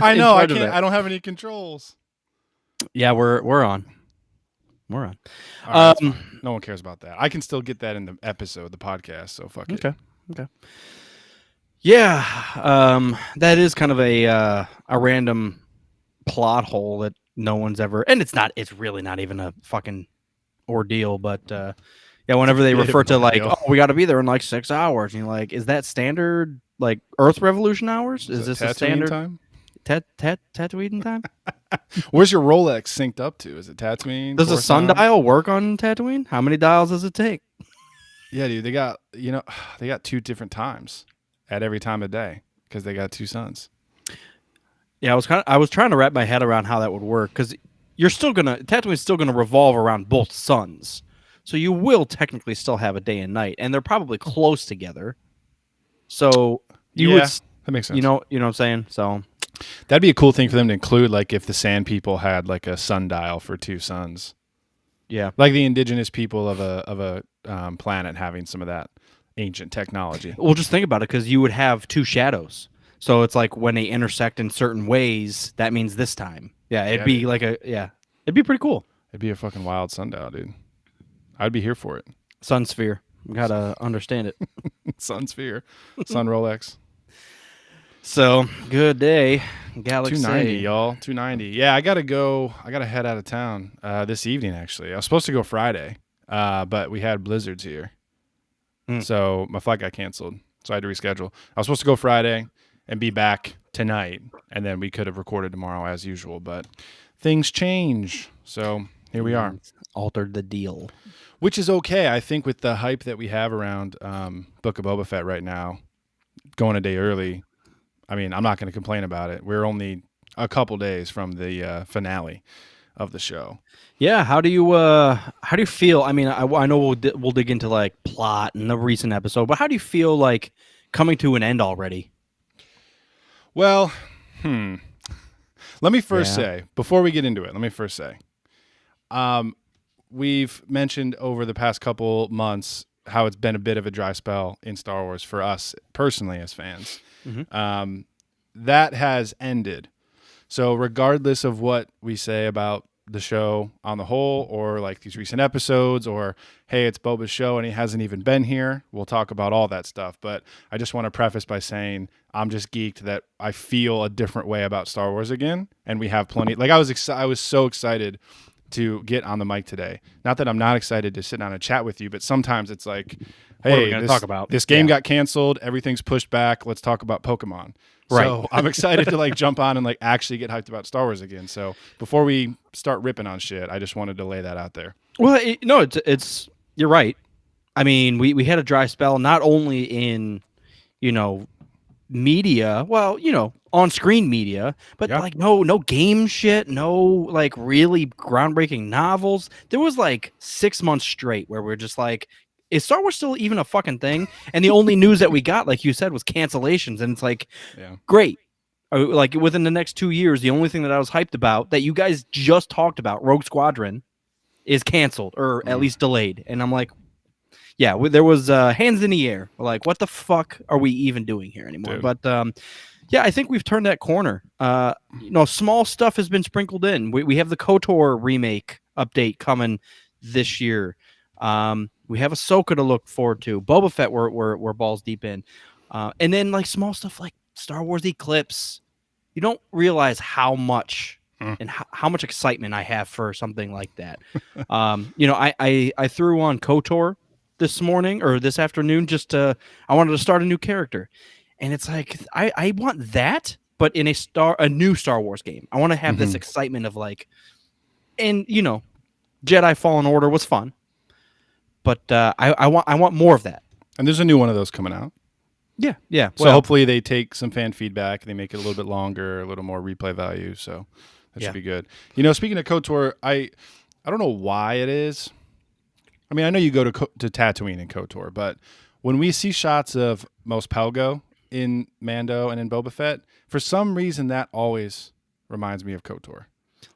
I in know. I charge of can't. that. I don't have any controls. Yeah, we're on. We're on. All right, that's fine. No one cares about that. I can still get that in the episode, the podcast. So fuck it. Okay. Okay. Yeah, that is kind of a random plot hole that no one's ever, and it's not. It's really not even a fucking ordeal. But yeah, It's a whenever they bit of refer an to like, ordeal. oh, we got to be there in like 6 hours, and you're like, is that standard like Earth revolution hours? Is Is it this a Tatooine standard time? Tatooine time? Where's your Rolex synced up to? Is it Tatooine, Does a Coruscant? sundial work on Tatooine? How many dials does it take? Yeah, dude. They got they got two different times at every time of day because they got two suns. Yeah, I was trying to wrap my head around how that would work because you're still gonna Tatooine's still gonna revolve around both suns, so you will technically still have a day and night, and they're probably close together. So you would, Yeah, that makes sense. you know what I'm saying? So That'd be a cool thing for them to include, like if the Sand People had like a sundial for two suns, yeah, like the indigenous people of a planet having some of that ancient technology. well, just think about it because you would have two shadows. So it's like when they intersect in certain ways, that means this time. Yeah, it'd Yeah, be dude. like it'd be pretty cool. It'd be a fucking wild sundial, dude. I'd be here for it. Sun sphere, you gotta understand it. Sun Sphere, Sun Rolex. So good day, 290, Galaxy. y'all. 290. Yeah, I gotta go. I gotta head out of town this evening. Actually, I was supposed to go Friday, but we had blizzards here, so my flight got canceled. So I had to reschedule. I was supposed to go Friday and be back tonight, and then we could have recorded tomorrow as usual. But things change, so here we are. Altered the deal. Which is okay, I think, with the hype that we have around Book of Boba Fett right now, going a day early. I mean, I'm not going to complain about it. We're only a couple days from the finale of the show. Yeah, how do you feel? I mean, I know we'll dig into like plot and the recent episode, but how do you feel like coming to an end already? Well, let me first Yeah. say, before we get into it, let me first say, we've mentioned over the past couple months how it's been a bit of a dry spell in Star Wars for us personally as fans. That has ended. So regardless of what we say about the show on the whole, or like these recent episodes, or hey, it's Boba's show and he hasn't even been here, we'll talk about all that stuff. But I just want to preface by saying I'm just geeked that I feel a different way about Star Wars again, and we have plenty. Like I was so excited to get on the mic today. Not that I'm not excited to sit down and chat with you, but sometimes it's like, What are we hey, gonna talk about? this game Yeah. got canceled, everything's pushed back. Let's talk about Pokemon. Right. So I'm excited to like jump on and like actually get hyped about Star Wars again. So before we start ripping on shit, I just wanted to lay that out there. Well, no, it's you're right. I mean, we had a dry spell not only in you know media, well, on screen media, but Yeah. like no game shit, no like really groundbreaking novels. There was like 6 months straight where we're just like, is Star Wars still even a fucking thing? And the only news that we got, like you said, was cancellations, and it's like, Yeah. great. Like within the next 2 years, the only thing that I was hyped about that you guys just talked about, Rogue Squadron, is canceled or at least delayed, and I'm like, yeah, there was hands in the air. Like, what the fuck are we even doing here anymore? Dude. But yeah, I think we've turned that corner. Small stuff has been sprinkled in. We have the KOTOR remake update coming this year. We have Ahsoka to look forward to. Boba Fett, we're balls deep in, and then like small stuff like Star Wars Eclipse. You don't realize how much and how much excitement I have for something like that. I threw on KOTOR this morning or this afternoon I wanted to start a new character, and it's like I want that, but in a new Star Wars game. I want to have this excitement of like, and Jedi Fallen Order was fun, but I want more of that. And there's a new one of those coming out. Yeah. So hopefully they take some fan feedback, they make it a little bit longer, a little more replay value. So that should be good. Speaking of KOTOR, I don't know why it is. I mean, I know you go to Tatooine in KOTOR, but when we see shots of Mos Pelgo in Mando and in Boba Fett, for some reason that always reminds me of KOTOR.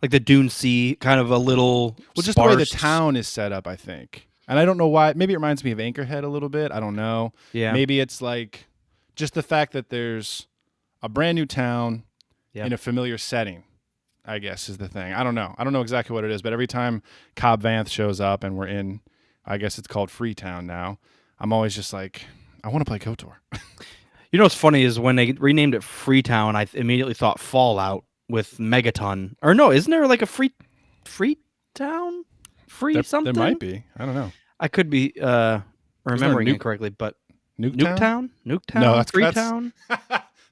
Like the Dune Sea, kind of a little just the way the sparse. town is set up, I think. And I don't know why. Maybe it reminds me of Anchorhead a little bit. I don't know. Yeah. Maybe it's like just the fact that there's a brand new town in a familiar setting, I guess is the thing. I don't know exactly what it is, but every time Cobb Vanth shows up and we're in, I guess it's called Freetown now, I'm always just like, I want to play KOTOR. You know what's funny is when they renamed it Freetown, I immediately thought Fallout with Megaton. Or no, isn't there like a Freetown? Something? There might be. I don't know. I could be remembering incorrectly, but Nuketown? Nuketown? No, that's Freetown?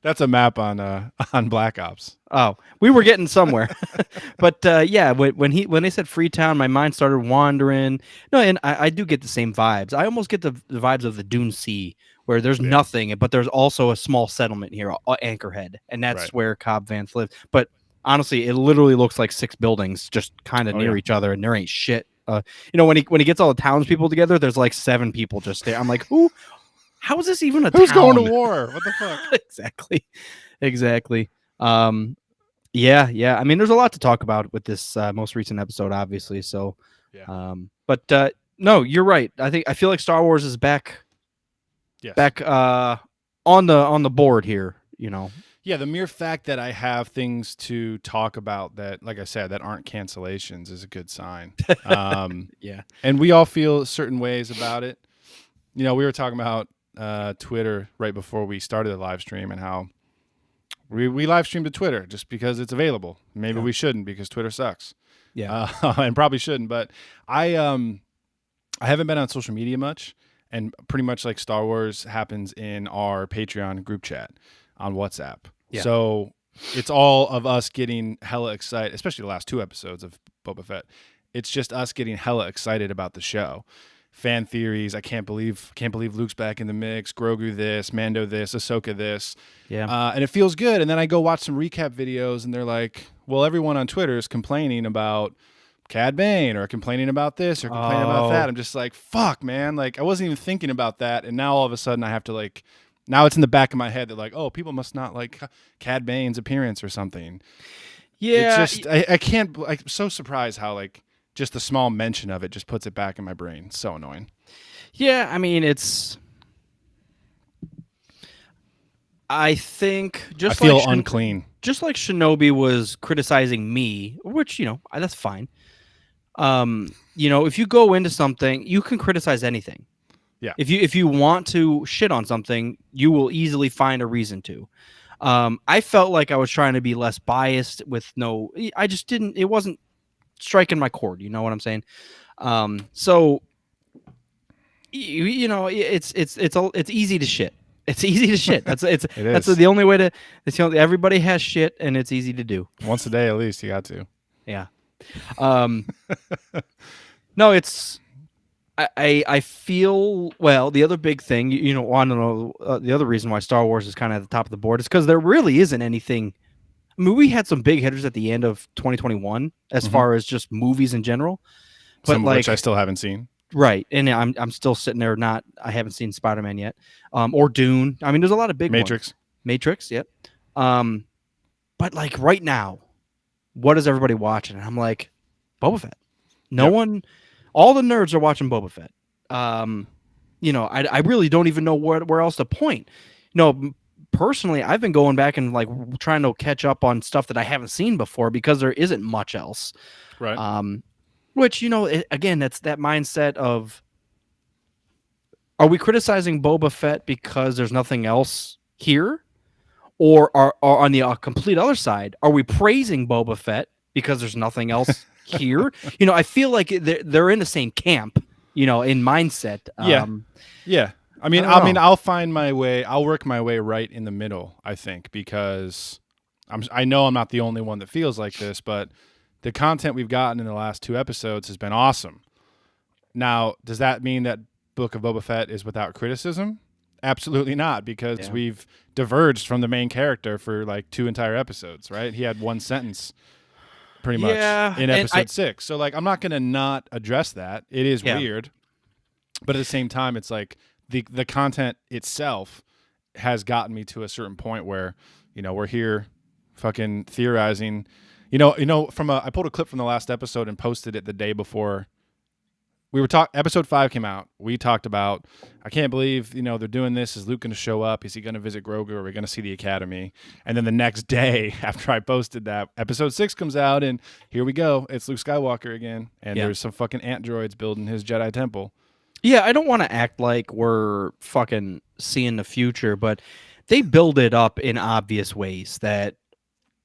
That's a map on Black Ops. Oh, we were getting somewhere. But yeah, when they said Freetown, my mind started wandering. No, and I do get the same vibes. I almost get the vibes of the Dune Sea, where there's nothing, but there's also a small settlement here, Anchorhead, and that's where Cobb Vanth lived. But honestly, it literally looks like 6 buildings just kind of near each other, and there ain't shit. You know, when he gets all the townspeople together, there's like 7 people just there. I'm like, who? How is this even a Who's town? going to war? What the fuck? Exactly. Yeah. I mean, there's a lot to talk about with this most recent episode, obviously. So, but no, you're right. I feel like Star Wars is back. Yes. Back on the board here. You know. Yeah, the mere fact that I have things to talk about that, like I said, that aren't cancellations is a good sign. Yeah. And we all feel certain ways about it. You know, we were talking about Twitter right before we started the live stream and how we live stream to Twitter just because it's available. Maybe we shouldn't because Twitter sucks. Yeah. And probably shouldn't. But I haven't been on social media much, and pretty much like Star Wars happens in our Patreon group chat on WhatsApp. Yeah. So it's all of us getting hella excited, especially the last 2 episodes of Boba Fett. It's just us getting hella excited about the show. Fan theories. I can't believe Luke's back in the mix. Grogu this, Mando this, Ahsoka this. Yeah. And it feels good. And then I go watch some recap videos, and they're like, well, everyone on Twitter is complaining about Cad Bane or complaining about this or complaining about that. I'm just like, fuck, man. Like, I wasn't even thinking about that. And now all of a sudden I have to like, now it's in the back of my head that like, oh, people must not like Cad Bane's appearance or something. Yeah. It's just, I can't, I'm so surprised how like just a small mention of it just puts it back in my brain. It's so annoying. Yeah. I mean, I think I feel unclean. Just like Shinobi was criticizing me, which, you know, that's fine. You know, if you go into something, you can criticize anything. Yeah. If you want to shit on something, you will easily find a reason to. I felt like I was trying to be less biased with I just didn't, it wasn't striking my chord. You know what I'm saying? So, you know, it's easy to shit. It's easy to shit. That's the only way to. It's, you know, everybody has shit, and it's easy to do. Once a day, at least, you got to. Yeah. No, it's. I feel well. The other big thing, you know, want to know the other reason why Star Wars is kind of at the top of the board is because there really isn't anything. I mean, we had some big hitters at the end of 2021 as far as just movies in general, but some of which I still haven't seen. Right, and I'm still sitting there. I haven't seen Spider-Man yet, or Dune. I mean, there's a lot of big ones. Matrix, yep. But like right now, what is everybody watching? And I'm like, Boba Fett. No one, all the nerds are watching Boba Fett. You know, I really don't even know where else to point. You know, personally, I've been going back and like trying to catch up on stuff that I haven't seen before because there isn't much else. Right. Which, you know, again, that's that mindset of, are we criticizing Boba Fett because there's nothing else here? Or are on the complete other side, are we praising Boba Fett because there's nothing else here? You know, I feel like they're in the same camp, you know, in mindset. Yeah. I mean, I'll find my way. I'll work my way right in the middle, I think, because I know I'm not the only one that feels like this, but the content we've gotten in the last 2 episodes has been awesome. Now, does that mean that Book of Boba Fett is without criticism? Absolutely not, because we've diverged from the main character for like 2 entire episodes, right? He had 1 sentence pretty much in episode 6. So like, I'm not going to not address that. It is weird. But at the same time, it's like the content itself has gotten me to a certain point where, you know, we're here fucking theorizing. You know, I pulled a clip from the last episode and posted it the day before we were episode 5 came out. We talked about, I can't believe, they're doing this. Is Luke going to show up? Is he going to visit Grogu? Are we going to see the Academy? And then the next day after I posted that, episode 6 comes out, and here we go. It's Luke Skywalker again. And there's some fucking ant droids building his Jedi temple. Yeah, I don't want to act like we're fucking seeing the future, but they build it up in obvious ways that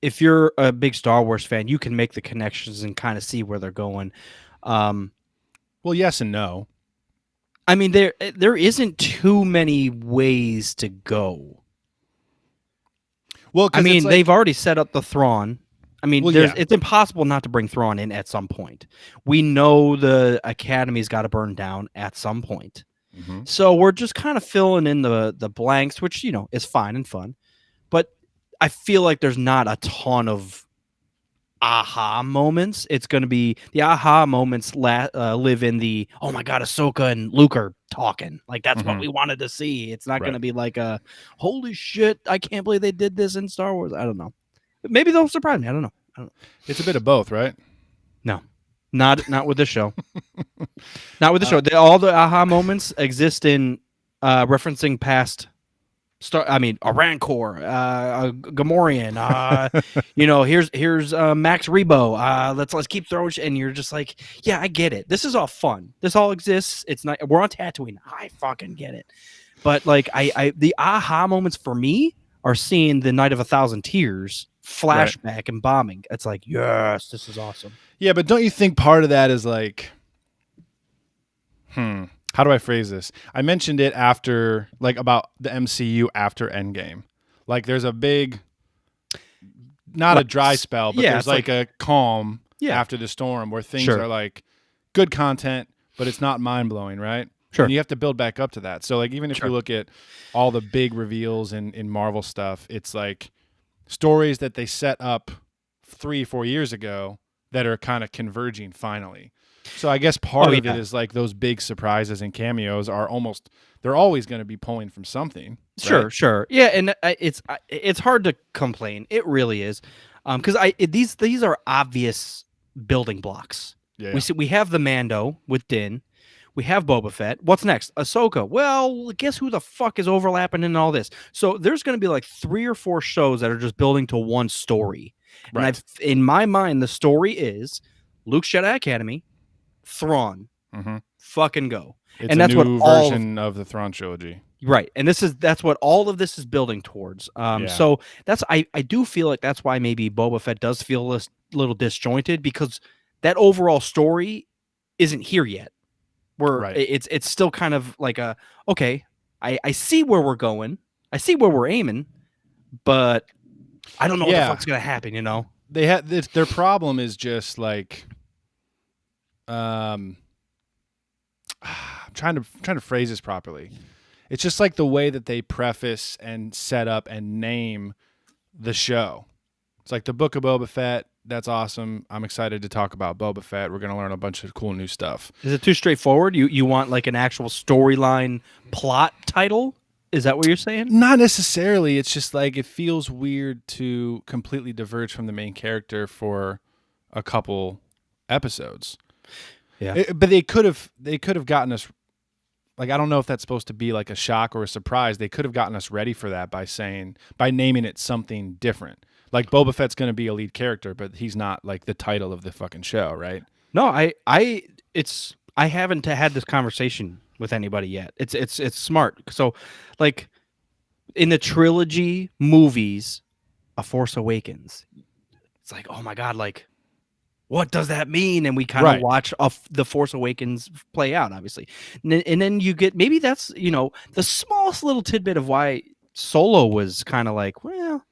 if you're a big Star Wars fan, you can make the connections and kind of see where they're going. Well, yes and no. I mean, there isn't too many ways to go. Well, I mean, they've already set up the Thrawn. I mean, it's impossible not to bring Thrawn in at some point. We know the Academy's got to burn down at some point. Mm-hmm. So we're just kind of filling in the blanks, which, is fine and fun. But I feel like there's not a ton of aha moments. It's going to be the aha moments live in the, oh my God, Ahsoka and Luke are talking. Like, that's what we wanted to see. It's not going to be like a, holy shit, I can't believe they did this in Star Wars. I don't know. Maybe they'll surprise me. I don't know. It's a bit of both, right? No, not with this show. Not with the show. All the aha moments exist in referencing past a Rancor, a Gamorrean, here's Max Rebo. Let's keep throwing and you're just like, yeah, I get it. This is all fun. This all exists. It's not, we're on Tatooine. I fucking get it. But like the aha moments for me are seeing the Night of 1,000 Tears flashback and bombing. It's like, yes, this is awesome. Yeah, but don't you think part of that is like, how do I phrase this? I mentioned it after, like, about the MCU after Endgame. Like, there's a big, not a dry spell, but there's like a calm after the storm where things are like good content, but it's not mind-blowing, right? Sure. And you have to build back up to that. So, like, even if you look at all the big reveals in Marvel stuff, it's like stories that they set up 3-4 years ago that are kind of converging finally. So I guess part of it is like those big surprises and cameos are they're always going to be pulling from something. Right? Sure. Yeah, and it's hard to complain. It really is. Because these are obvious building blocks. Yeah. We have the Mando with Din. We have Boba Fett. What's next? Ahsoka. Well, guess who the fuck is overlapping in all this? So there's going to be like 3 or 4 shows that are just building to one story. Right. And in my mind, the story is Luke's Jedi Academy, Thrawn, fucking go. It's and that's a new version of the Thrawn trilogy. Right. And that's what all of this is building towards. So that's I do feel like that's why maybe Boba Fett does feel a little disjointed, because that overall story isn't here yet. It's still kind of like I see where we're going. I see where we're aiming, but I don't know what the fuck's gonna happen, They had their problem is just like I'm trying to phrase this properly. It's just like the way that they preface and set up and name the show. It's like the Book of Boba Fett. That's awesome. I'm excited to talk about Boba Fett. We're going to learn a bunch of cool new stuff. Is it too straightforward? You want like an actual storyline plot title? Is that what you're saying? Not necessarily. It's just like it feels weird to completely diverge from the main character for a couple episodes. Yeah. But they could have gotten us, like, I don't know if that's supposed to be like a shock or a surprise. They could have gotten us ready for that by naming it something different. Like Boba Fett's going to be a lead character, but he's not like the title of the fucking show, right? No, I haven't had this conversation with anybody yet. It's smart. So, like, in the trilogy movies, A Force Awakens, it's like, oh my God, like, what does that mean? And we kind of watch The Force Awakens play out, obviously. And then you get, maybe that's, the smallest little tidbit of why Solo was kind of like, well,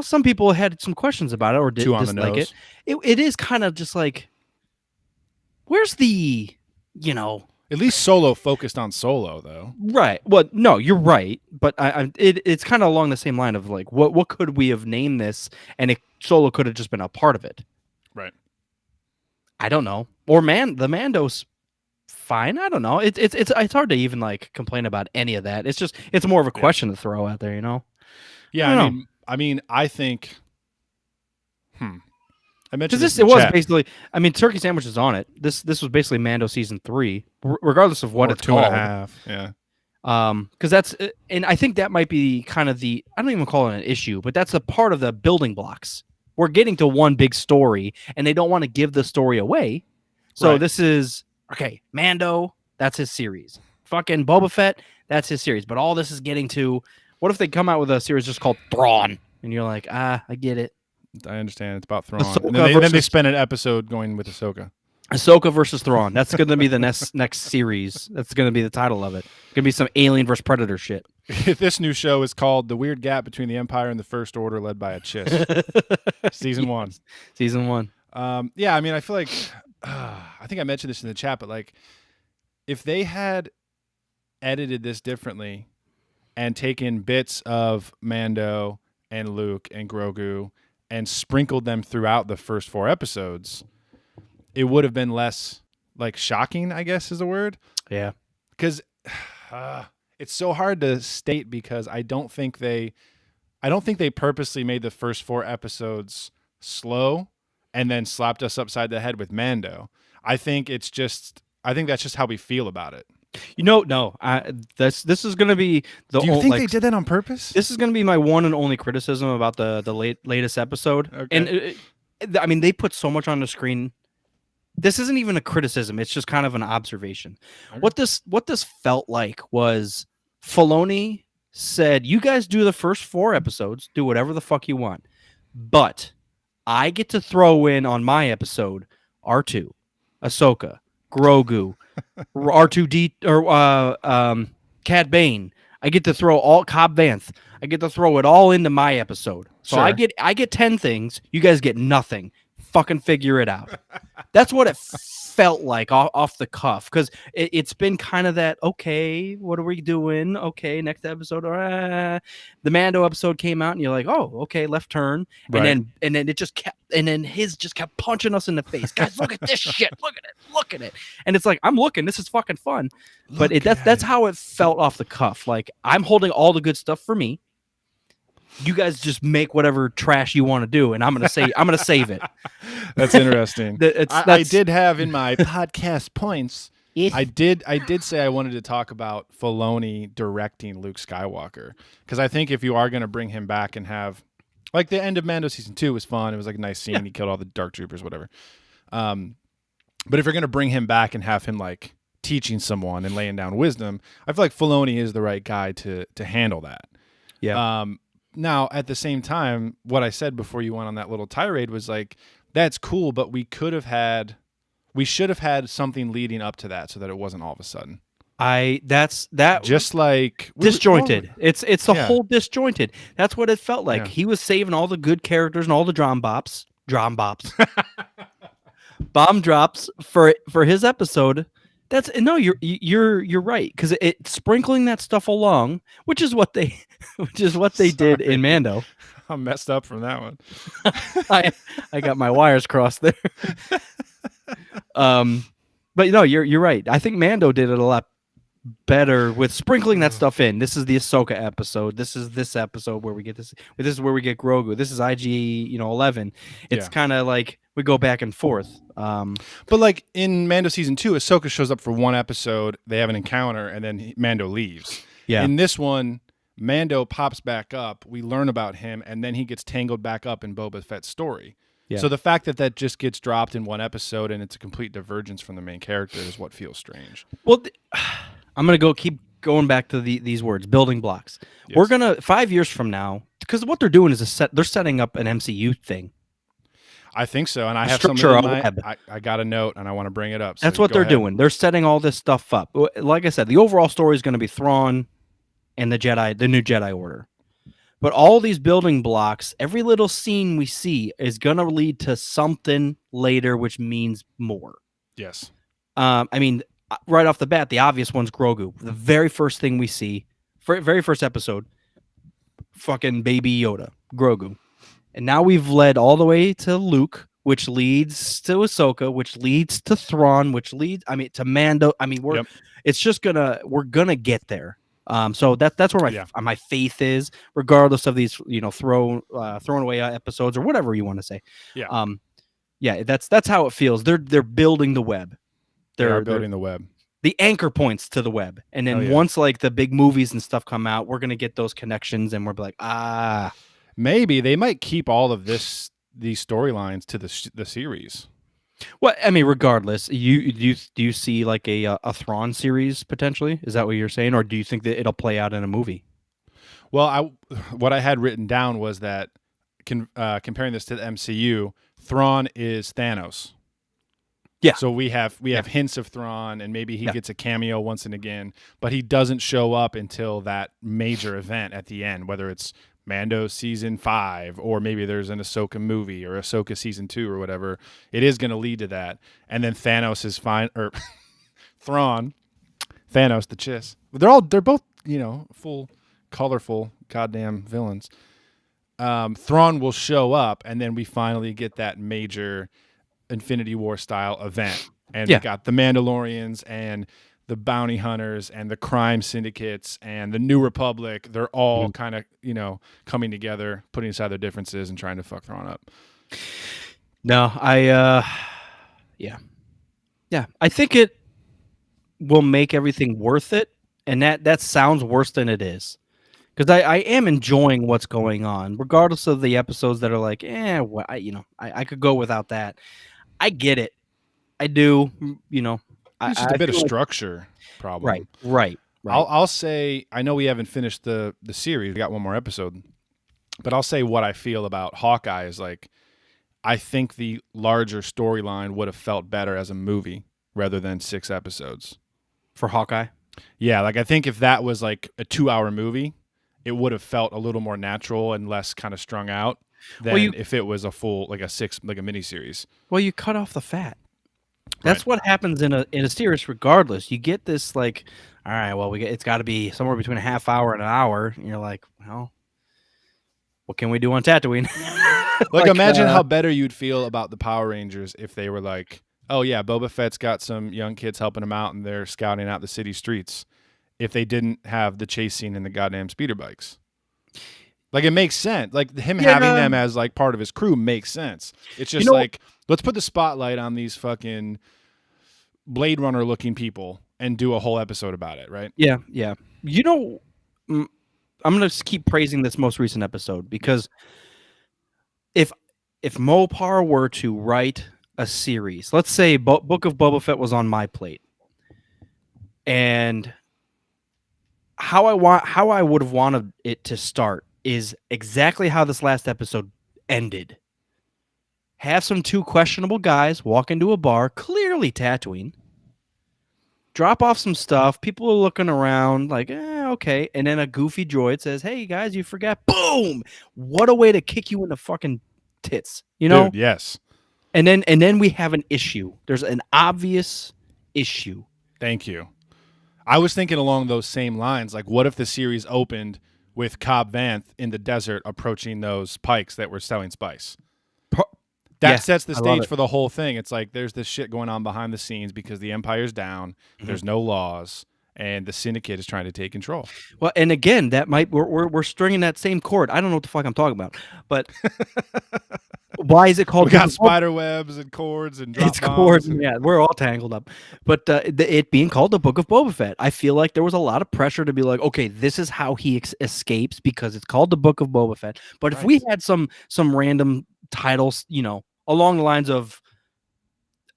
some people had some questions about it or didn't dislike it. It is kind of just like, where's the, At least Solo focused on Solo, though. Right. Well, no, you're right. But it's kind of along the same line of like, what could we have named this? And Solo could have just been a part of it. Right. I don't know. Or the Mando's fine. I don't know. It's hard to even like complain about any of that. It's more of a question to throw out there, Yeah, I mean, I think I mentioned Because this it in was chat. basically, I mean, turkey sandwiches on it. This was basically Mando season 3, regardless of what or it's two and a called. half. Yeah. Because that's, and I think that might be kind of I don't even call it an issue, but that's a part of the building blocks. We're getting to one big story, and they don't want to give the story away. So Right. this is okay. Mando, that's his series. Fucking Boba Fett, that's his series. But all this is getting to, what if they come out with a series just called Thrawn, and you're like, I get it. I understand. It's about Thrawn. Ahsoka And then they versus spend an episode going with Ahsoka. Ahsoka versus Thrawn. That's going to be the next series. That's going to be the title of it. It's going to be some Alien versus Predator shit. This new show is called The Weird Gap Between the Empire and the First Order, led by a Chiss. Season 1. Season 1. Yeah, I mean, I feel like I think I mentioned this in the chat, but like if they had edited this differently and taken bits of Mando and Luke and Grogu and sprinkled them throughout the first 4 episodes, it would have been less like shocking, I guess is the word. Yeah. Because it's so hard to state because I don't think they purposely made the first 4 episodes slow and then slapped us upside the head with Mando. I think that's just how we feel about it. No. This is going to be the. Do you think they did that on purpose? This is going to be my one and only criticism about the latest episode. Okay. And I mean, they put so much on the screen. This isn't even a criticism. It's just kind of an observation. Okay. What this felt like was Filoni said, "You guys do the first 4 episodes, do whatever the fuck you want, but I get to throw in on my episode R2, Ahsoka, Grogu, R2D or Cad Bane. I get to throw all Cobb Vanth. I get to throw it all into my episode. So Sure. I get 10 things. You guys get nothing. Fucking figure it out." That's what it felt like off the cuff, because it's been kind of that, okay, what are we doing? Okay, next episode. The Mando episode came out and you're like, oh, okay, left turn. Right. And then it just kept, and then his just kept punching us in the face. Guys, look at this shit. Look at it. And it's like, I'm looking, this is fucking fun. But that's how it felt off the cuff. Like, I'm holding all the good stuff for me. You guys just make whatever trash you want to do, and I'm gonna save it. That's interesting. I did have in my podcast points. I did say I wanted to talk about Filoni directing Luke Skywalker, because I think if you are going to bring him back and have, like, the end of Mando season 2 was fun. It was like a nice scene. Yeah. He killed all the dark troopers, whatever. But if you're going to bring him back and have him like teaching someone and laying down wisdom, I feel like Filoni is the right guy to handle that. Yeah. Now, at the same time, what I said before you went on that little tirade was like, that's cool, but we should have had something leading up to that so that it wasn't all of a sudden. Just like disjointed. It's the whole disjointed. That's what it felt like. Yeah. He was saving all the good characters and all the Dromb Bops, bomb drops for his episode. That's no, you're right, because it sprinkling that stuff along, which is what they did in Mando. I'm messed up from that one. I got my wires crossed there. But no, you're right. I think Mando did it a lot better with sprinkling that stuff in. This is the Ahsoka episode. This is this episode where we get this. This is where we get Grogu. This is IG 11. It's kind of like we go back and forth. But like in Mando season 2, Ahsoka shows up for one episode. They have an encounter, and then Mando leaves. Yeah. In this one, Mando pops back up. We learn about him, and then he gets tangled back up in Boba Fett's story. Yeah. So the fact that just gets dropped in one episode and it's a complete divergence from the main character is what feels strange. Well, I'm gonna keep going back to these words, building blocks. Yes. We're gonna 5 years from now, because what they're doing is they're setting up an MCU thing. I think so, and I have something in mind. I got a note, and I want to bring it up. So that's what they're doing. They're setting all this stuff up. Like I said, the overall story is going to be Thrawn and the new Jedi Order. But all these building blocks, every little scene we see is going to lead to something later, which means more. Yes. I mean, right off the bat, the obvious one's Grogu. The very first thing we see, very first episode, fucking baby Yoda, Grogu. And now we've led all the way to Luke, which leads to Ahsoka, which leads to Thrawn, which leads, to Mando. We're gonna get there. So that's where my faith is, regardless of these, thrown away episodes or whatever you want to say. Yeah. Yeah, that's how it feels. They're building the web. They are They're building the web. the anchor points to the web. And Hell then yeah. once like the big movies and stuff come out, we're gonna get those connections, and we're like, ah, Maybe they might keep all of these storylines to the series. well, I mean, regardless, do you see like a Thrawn series potentially? Is that what you're saying, or do you think that it'll play out in a movie? Well, what I had written down was that comparing this to the MCU, Thrawn is Thanos. Yeah. So we have Yeah. hints of Thrawn, and maybe he Yeah. gets a cameo once and again, but he doesn't show up until that major event at the end, whether it's Mando season 5 or maybe there's an Ahsoka movie or Ahsoka season 2 or whatever. It is going to lead to that, and then Thanos is fine or Thrawn, Thanos the chiss. They're both full colorful goddamn villains. Thrawn will show up, and then we finally get that major Infinity War style event, and we got the Mandalorians and the bounty hunters and the crime syndicates and the New Republic. They're all kind of coming together, putting aside their differences and trying to fuck Thrawn up. No, yeah, I think it will make everything worth it, and that sounds worse than it is. Because I am enjoying what's going on, regardless of the episodes that are like, well, I could go without that. I get it. I do. It's just a bit of structure problem. Right. I'll say, I know we haven't finished the series. We got one more episode. But I'll say what I feel about Hawkeye is like, I think the larger storyline would have felt better as a movie rather than 6 episodes. For Hawkeye? Yeah, like I think if that was like a 2-hour movie, it would have felt a little more natural and less kind of strung out than if it was a full like a miniseries. Well, you cut off the fat. That's what happens in a series. Regardless, you get this like, all right, well, it's got to be somewhere between a half hour and an hour, and you're like, well, what can we do on Tatooine? Like imagine how better you'd feel about the Power Rangers if they were like, oh yeah, Boba Fett's got some young kids helping him out, and they're scouting out the city streets. If they didn't have the chase scene in the goddamn speeder bikes. Like it makes sense. Like him having them as like part of his crew makes sense. It's just like, let's put the spotlight on these fucking Blade Runner looking people and do a whole episode about it, right? Yeah. I'm going to keep praising this most recent episode because if Mopar were to write a series, let's say Book of Boba Fett was on my plate, and how I would have wanted it to start is exactly how this last episode ended. Have some 2 questionable guys walk into a bar, clearly Tatooine, drop off some stuff. People are looking around like, okay. And then a goofy droid says, hey, guys, you forgot. Boom! What a way to kick you in the fucking tits, Dude, yes. And then we have an issue. There's an obvious issue. Thank you. I was thinking along those same lines. Like, what if the series opened with Cobb Vanth in the desert approaching those pikes that were selling spice? That sets the stage for the whole thing. It's like there's this shit going on behind the scenes because the Empire's down. Mm-hmm. There's no laws, and the Syndicate is trying to take control. Well, and again, that might we're stringing that same chord. I don't know what the fuck I'm talking about, but why is it called? We got spider webs and cords and drop bombs. Yeah, we're all tangled up. But it being called the Book of Boba Fett, I feel like there was a lot of pressure to be like, okay, this is how he escapes because it's called the Book of Boba Fett. But if we had some random titles, along the lines of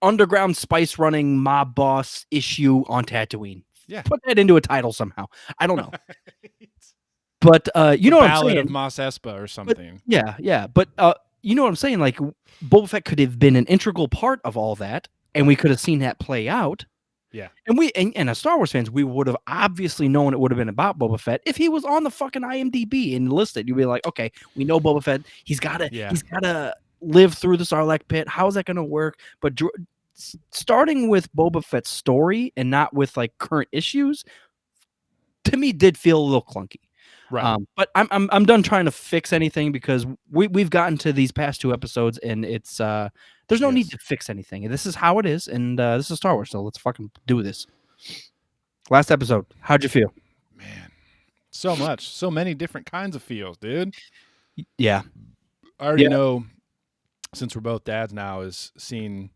underground spice running mob boss issue on Tatooine. Yeah. Put that into a title somehow. I don't know. But you know what I'm saying? Ballad of Mos Espa or something. But, yeah. But you know what I'm saying? Like Boba Fett could have been an integral part of all that, and we could have seen that play out. Yeah. And as Star Wars fans, we would have obviously known it would have been about Boba Fett if he was on the fucking IMDb and listed. You'd be like, okay, we know Boba Fett. He's gotta live through the Sarlacc pit. How is that going to work? But starting with Boba Fett's story and not with like current issues, to me, did feel a little clunky. Right. But I'm done trying to fix anything because we've gotten to these past 2 episodes and it's there's no need to fix anything. This is how it is, and this is Star Wars, so let's fucking do this. Last episode, how'd you feel? Man, so many different kinds of feels, dude. Yeah. I already know since we're both dads now, is seeing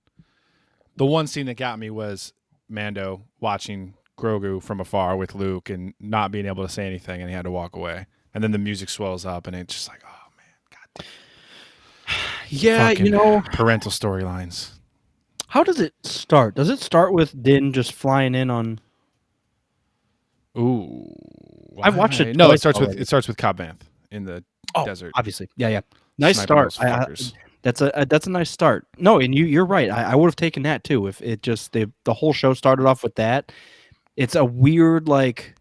the one scene that got me was Mando watching Grogu from afar with Luke and not being able to say anything, and he had to walk away. And then the music swells up, and it's just like, oh man, God damn. Yeah, Fucking parental storylines. how does it start? Does it start with Din just flying in on? Ooh, I've watched it. No, twice it starts with Cobb Vanth in the desert. Obviously, yeah. Nice Sniping start. those fuckers. That's a nice start. No, and you're right. I would have taken that too if it just the whole show started off with that. It's a weird like,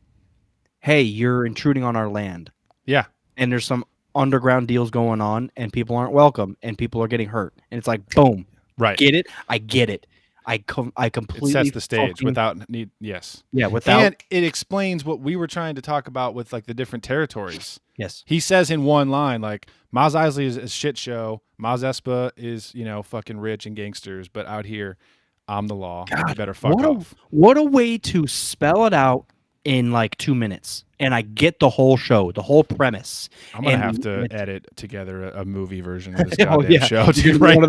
hey, you're intruding on our land. Yeah, and there's some underground deals going on, and people aren't welcome, and people are getting hurt, and it's like, boom, right. Get it? I get it. I completely It sets the stage without need. Yes. Yeah, without. And it explains what we were trying to talk about with like the different territories. Yes. He says in one line, like, Maz Eisley is a shit show. Maz Espa is, fucking rich and gangsters, but out here, I'm the law. God, you better fuck off. What a way to spell it out in like 2 minutes. And I get the whole show, the whole premise. I'm gonna have to edit together a movie version of this Oh, goddamn yeah. show. You're gonna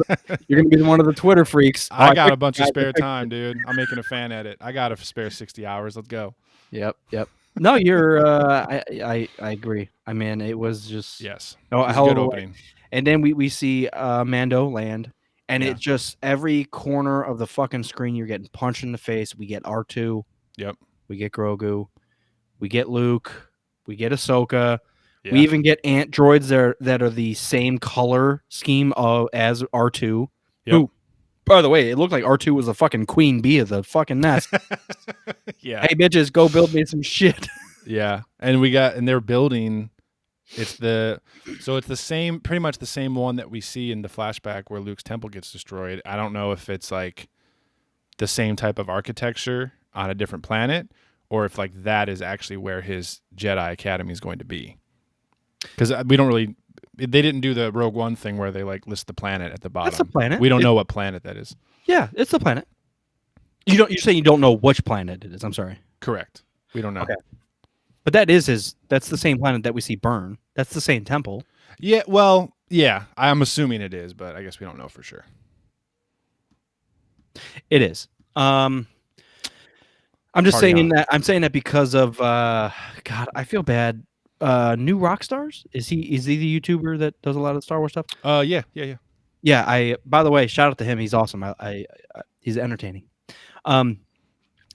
be one of the Twitter freaks. I got a bunch of spare time, dude. I'm making a fan edit. I got a spare 60 hours. Let's go. Yep. No, you're. I agree. I mean, it was just Yes. Oh, It was a good opening. And then we see Mando land, and Yeah. it just every corner of the fucking screen you're getting punched in the face. We get R2. Yep. We get Grogu. We get Luke. We get Ahsoka. Yeah. We even get ant droids that are the same color scheme as R2. Yep. Who, by the way, it looked like R2 was a fucking queen bee of the fucking nest. Yeah. Hey, bitches, go build me some shit. Yeah. And they're building. It's the same, pretty much the same one that we see in the flashback where Luke's temple gets destroyed. I don't know if it's like the same type of architecture on a different planet, or if like that is actually where his Jedi Academy is going to be. Because we don't really, they didn't do the Rogue One thing where they like list the planet at the bottom. That's the planet. We don't know what planet that is. Yeah, it's the planet. You're saying you don't know which planet it is. I'm sorry. Correct. We don't know. Okay. But that's the same planet that we see burn. That's the same temple. Yeah, well, yeah, I'm assuming it is, but I guess we don't know for sure. It is. I'm just saying that. I'm saying that because of God. I feel bad. New Rockstars. Is he the YouTuber that does a lot of Star Wars stuff? Yeah. Yeah. By the way, shout out to him. He's awesome. He's entertaining.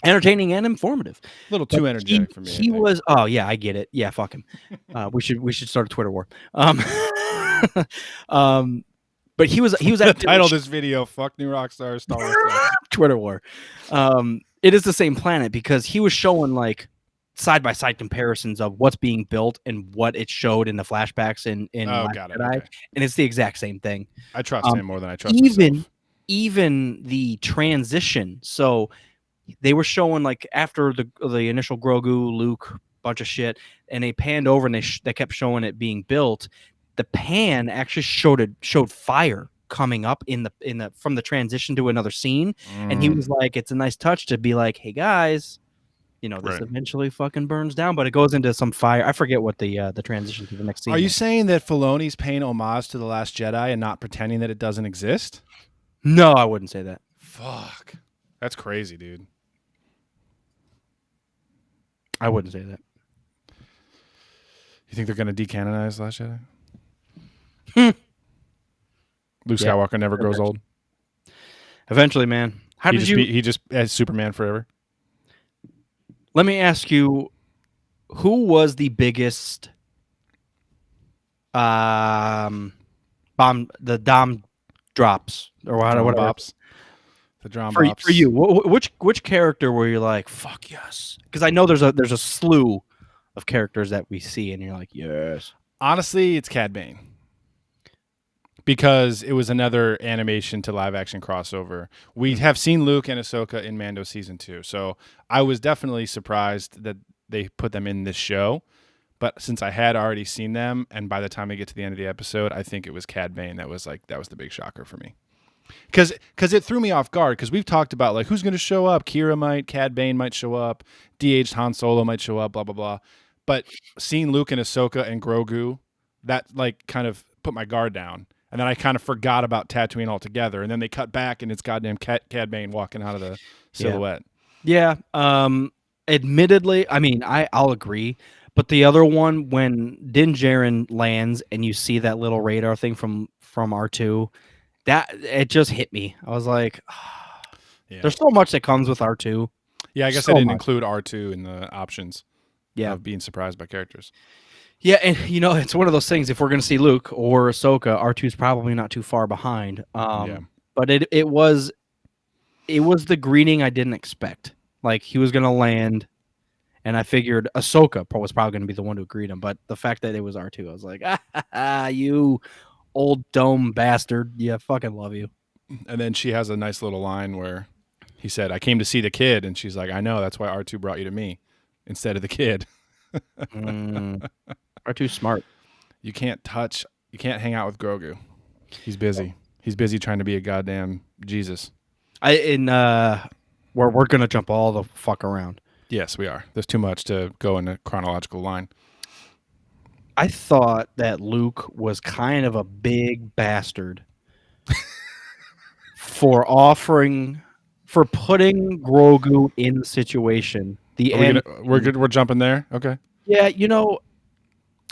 Entertaining and informative. A little too energetic for me. He was. Oh yeah, I get it. Yeah, fuck him. We should start a Twitter war. But he was the title of this video. Fuck New Rockstar Star Wars Twitter war. It is the same planet because he was showing like side by side comparisons of what's being built and what it showed in the flashbacks in Last Jedi, okay. and it's the exact same thing. I trust him more than I trust myself. Even the transition. So they were showing like after the initial Grogu, Luke, bunch of shit, and they panned over and they kept showing it being built. The pan actually showed fire coming up in the from the transition to another scene, and he was like, "It's a nice touch to be like, hey guys, this eventually fucking burns down, but it goes into some fire." I forget what the transition to the next scene. Are you saying that Filoni's paying homage to The Last Jedi and not pretending that it doesn't exist? No, I wouldn't say that. Fuck, that's crazy, dude. I wouldn't say that. You think they're going to decanonize The Last Jedi? Luke Skywalker never grows old. Eventually, man. He just as Superman forever. Let me ask you, who was the biggest the Dom drops or whatever? Bops. The Dromb Bops. For you, which character were you like, fuck yes? Because I know there's a slew of characters that we see, and you're like, yes. Honestly, it's Cad Bane. Because it was another animation to live action crossover. We have seen Luke and Ahsoka in Mando season 2, so I was definitely surprised that they put them in this show. But since I had already seen them, and by the time I get to the end of the episode, I think it was Cad Bane that was the big shocker for me. Because it threw me off guard. Because we've talked about like who's going to show up. Kira might, Cad Bane might show up, de-aged Han Solo might show up, blah blah blah. But seeing Luke and Ahsoka and Grogu, that like kind of put my guard down. And then I kind of forgot about Tatooine altogether. And then they cut back, and it's goddamn Cad Bane walking out of the silhouette. Yeah. Admittedly, I mean, I'll agree. But the other one, when Din Djarin lands and you see that little radar thing from R2, that it just hit me. I was like, Yeah. there's so much that comes with R2. Yeah, I guess I didn't include R2 in the options of being surprised by characters. Yeah, and it's one of those things. If we're going to see Luke or Ahsoka, R2 is probably not too far behind. But it was the greeting I didn't expect. Like, he was going to land, and I figured Ahsoka was probably going to be the one to greet him. But the fact that it was R2, I was like, you old dome bastard. Yeah, fucking love you. And then she has a nice little line where he said, I came to see the kid. And she's like, I know, that's why R2 brought you to me instead of the kid. R2's smart. You can't hang out with Grogu. He's busy. He's busy trying to be a goddamn Jesus. We're gonna jump all the fuck around. Yes, we are. There's too much to go in a chronological line. I thought that Luke was kind of a big bastard for putting Grogu in the situation. We're jumping there. Okay. Yeah,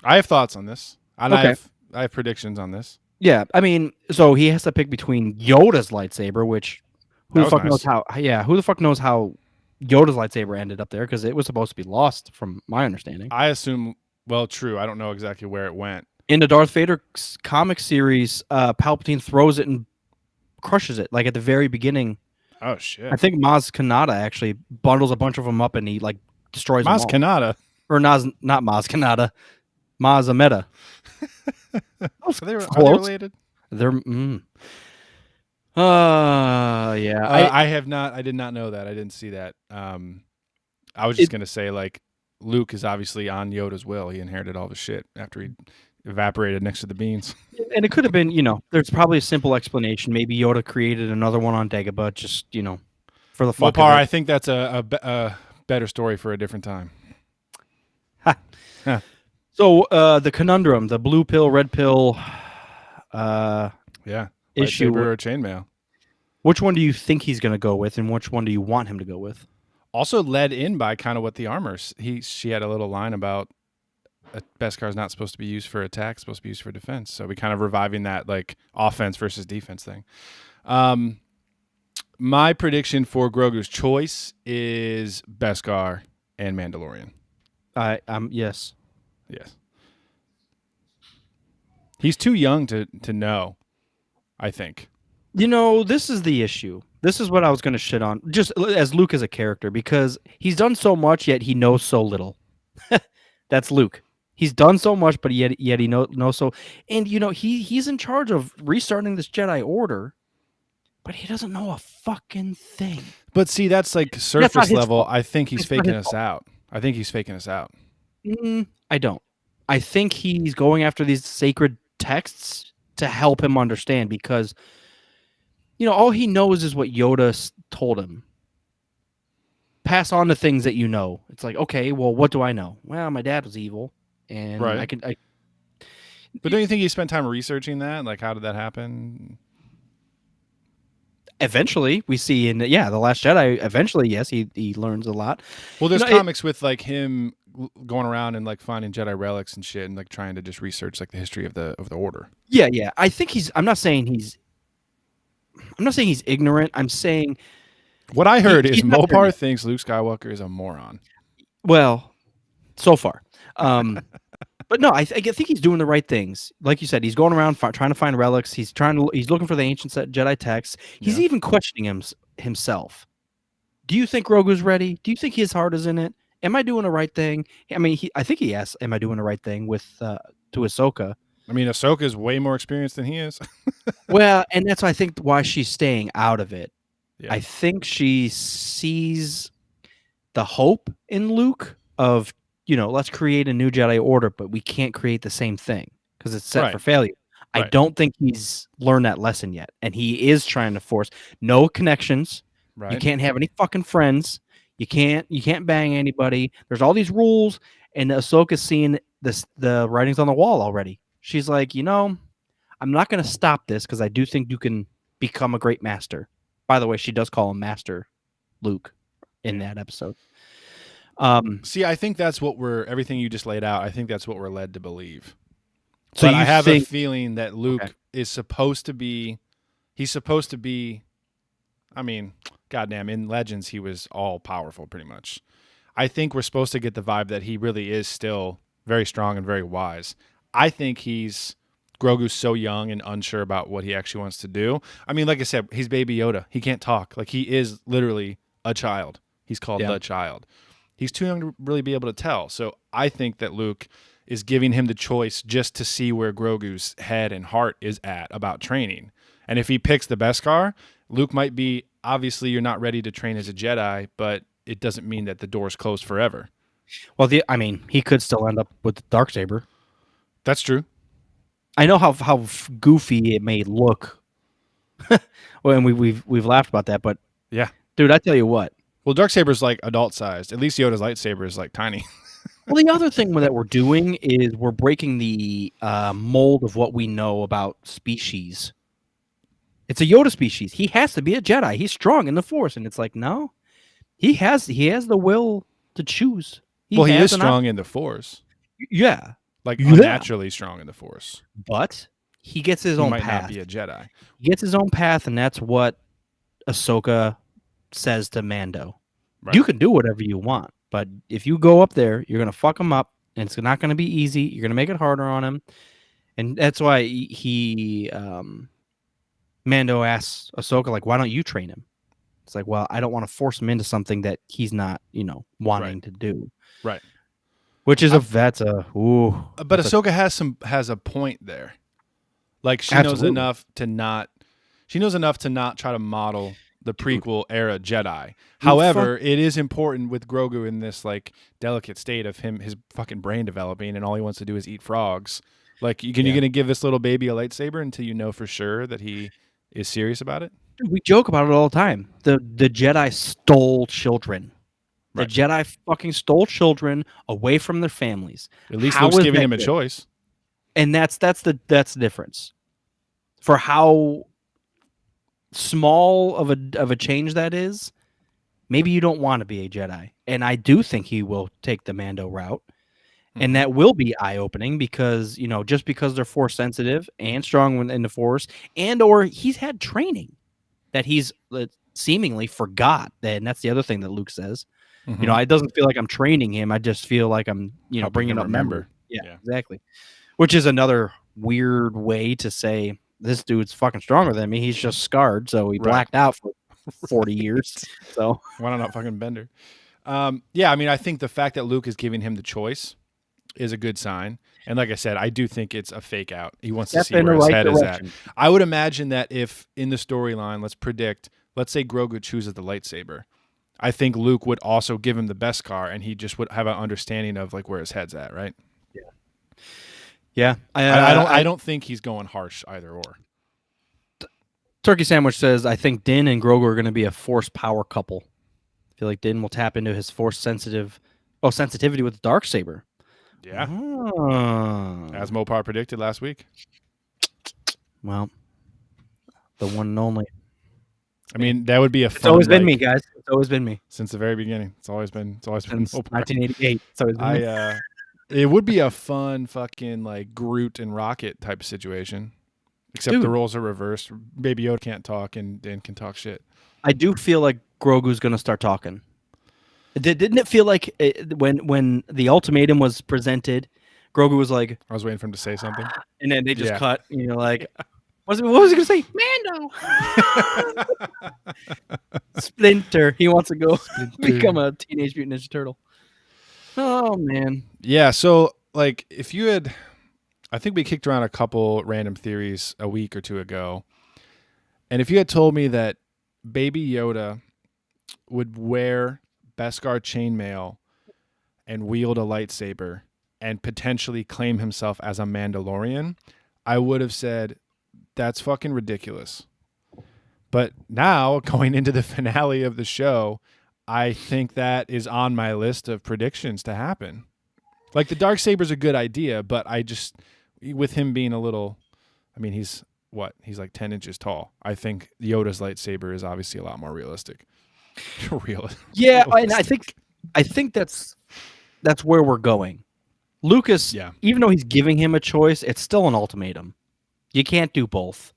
I have thoughts on this. And okay. I have predictions on this. Yeah, I mean, so he has to pick between Yoda's lightsaber, which who the fuck knows how Yoda's lightsaber ended up there, because it was supposed to be lost from my understanding. I assume, well, true. I don't know exactly where it went. In the Darth Vader comic series, Palpatine throws it and crushes it, like at the very beginning. Oh shit! I think Maz Kanata actually bundles a bunch of them up and he like destroys them all. Maz Kanata, or not Maz Kanata, Maz Ameda. Are they related? They're yeah. I did not know that. I didn't see that. I was just gonna say, like, Luke is obviously on Yoda's will. He inherited all the shit after he evaporated next to the beans. And it could have been, there's probably a simple explanation. Maybe Yoda created another one on Dagobah, just, for the fuck of it. I think that's a better story for a different time. So the conundrum, the blue pill, red pill, issue or chainmail. Which one do you think he's going to go with, and which one do you want him to go with? Also led in by kind of what the armor. She had a little line about a Beskar is not supposed to be used for attack, it's supposed to be used for defense. So we kind of reviving that like offense versus defense thing. My prediction for Grogu's choice is Beskar and Mandalorian. Yes. Yes. He's too young to know, I think. This is the issue. This is what I was going to shit on, just as Luke as a character, because he's done so much, yet he knows so little. That's Luke. He's done so much, but yet he knows so. And, he's in charge of restarting this Jedi Order, but he doesn't know a fucking thing. But see, that's like surface level. I think he's faking us out. I don't. I think he's going after these sacred texts to help him understand, because, all he knows is what Yoda told him. Pass on the things that you know. It's like, okay, well, what do I know? Well, my dad was evil, and right. But don't you think he spent time researching that? Like, how did that happen? Eventually, we see in the Last Jedi. Eventually, yes, he learns a lot. Well, there's comics with like him going around and like finding Jedi relics and shit, and like trying to just research like the history of the Order. Yeah. I think I'm not saying he's ignorant. I'm saying what I heard is Mopar thinks Luke Skywalker is a moron. Well, so far. But no, I think he's doing the right things. Like you said, he's going around trying to find relics. He's looking for the ancient Jedi texts. He's even questioning himself. Do you think Grogu's ready? Do you think his heart is in it? Am I doing the right thing? I mean, I think he asks, "Am I doing the right thing?" to Ahsoka. I mean, Ahsoka is way more experienced than he is. Well, and that's I think why she's staying out of it. Yeah. I think she sees the hope in Luke of, let's create a new Jedi Order, but we can't create the same thing because it's set for failure. Right. I don't think he's learned that lesson yet. And he is trying to force no connections. Right. You can't have any fucking friends. You can't bang anybody. There's all these rules, and Ahsoka's seeing the writings on the wall already. She's like, I'm not going to stop this because I do think you can become a great master. By the way, she does call him Master Luke in that episode. See, I think that's what everything you just laid out, I think that's what we're led to believe. So But you I have think a feeling that Luke is supposed to be, I mean, goddamn, in Legends, he was all powerful pretty much. I think we're supposed to get the vibe that he really is still very strong and very wise. I think Grogu's so young and unsure about what he actually wants to do. I mean, like I said, he's Baby Yoda. He can't talk. Like, he is literally a child. He's called the child. He's too young to really be able to tell. So I think that Luke is giving him the choice just to see where Grogu's head and heart is at about training. And if he picks the Beskar, Luke might be, obviously you're not ready to train as a Jedi, but it doesn't mean that the door's closed forever. Well, he could still end up with the Darksaber. That's true. I know how goofy it may look. Well, and we've laughed about that, but yeah, dude, I tell you what. Well, Darksaber's like adult sized. At least Yoda's lightsaber is like tiny. Well, the other thing that we're doing is we're breaking the mold of what we know about species. It's a Yoda species. He has to be a Jedi. He's strong in the Force, and it's like, no, he has the will to choose. He is strong in the Force. Yeah, like unnaturally strong in the Force. But he gets his own path. He might not be a Jedi. He gets his own path, and that's what Ahsoka says to Mando. Right. You can do whatever you want, but if you go up there, you're gonna fuck him up, and it's not gonna be easy. You're gonna make it harder on him, and that's why Mando asks Ahsoka, like, why don't you train him? It's like, well, I don't want to force him into something that he's not, wanting to do. Right. Which is But Ahsoka has a point there. Like, she knows enough to not try to model the prequel era Jedi. However, it is important with Grogu in this like delicate state of his fucking brain developing, and all he wants to do is eat frogs. Like, you gonna give this little baby a lightsaber until you know for sure that he is serious about it? We joke about it all the time. The Jedi stole children. The Jedi fucking stole children away from their families. At least Luke's giving him a choice. And that's the difference. For how small of a change that is, maybe you don't want to be a Jedi. And I do think he will take the Mando route. And that will be eye-opening because, just because they're Force sensitive and strong in the Force, or he's had training that he's seemingly forgot. And that's the other thing that Luke says. Mm-hmm. It doesn't feel like I'm training him. I just feel like I'm, bringing up memory. Yeah, exactly. Which is another weird way to say this dude's fucking stronger than me. He's just scarred, so he blacked out for 40 years. So why not fucking Bender? Yeah, I mean, I think the fact that Luke is giving him the choice is a good sign. And like I said, I do think it's a fake out. He wants to see where his head is at. I would imagine that if in the storyline, let's say Grogu chooses the lightsaber, I think Luke would also give him the Beskar, and he just would have an understanding of like where his head's at, right? Yeah. I don't think he's going harsh either or. Turkey Sandwich says, I think Din and Grogu are going to be a Force power couple. I feel like Din will tap into his Force sensitivity with the Darksaber. Yeah. As Mopar predicted last week. Well, the one and only. I mean, that would be a fun. It's always been me, guys. It's always been me. Since the very beginning. It's always been since 1988. It's always been me. It would be a fun fucking like Groot and Rocket type of situation. Except the roles are reversed. Baby Yoda can't talk and Dan can talk shit. I do feel like Grogu's going to start talking. Didn't it feel like when the ultimatum was presented, Grogu was like, I was waiting for him to say something. And then they just cut. Like, what was he going to say? Mando! Splinter. He wants to go become a Teenage Mutant Ninja Turtle. Oh, man. Yeah, so, like, I think we kicked around a couple random theories a week or two ago. And if you had told me that Baby Yoda would wear Beskar chainmail and wield a lightsaber and potentially claim himself as a Mandalorian, I would have said, that's fucking ridiculous. But now, going into the finale of the show, I think that is on my list of predictions to happen. Like, the Darksaber's a good idea, but with him being a little I mean, he's like 10 inches tall. I think Yoda's lightsaber is obviously a lot more realistic. Yeah, and Realistic. I think that's where we're going. Lucas, Yeah. even though he's giving him a choice, it's still an ultimatum. You can't do both.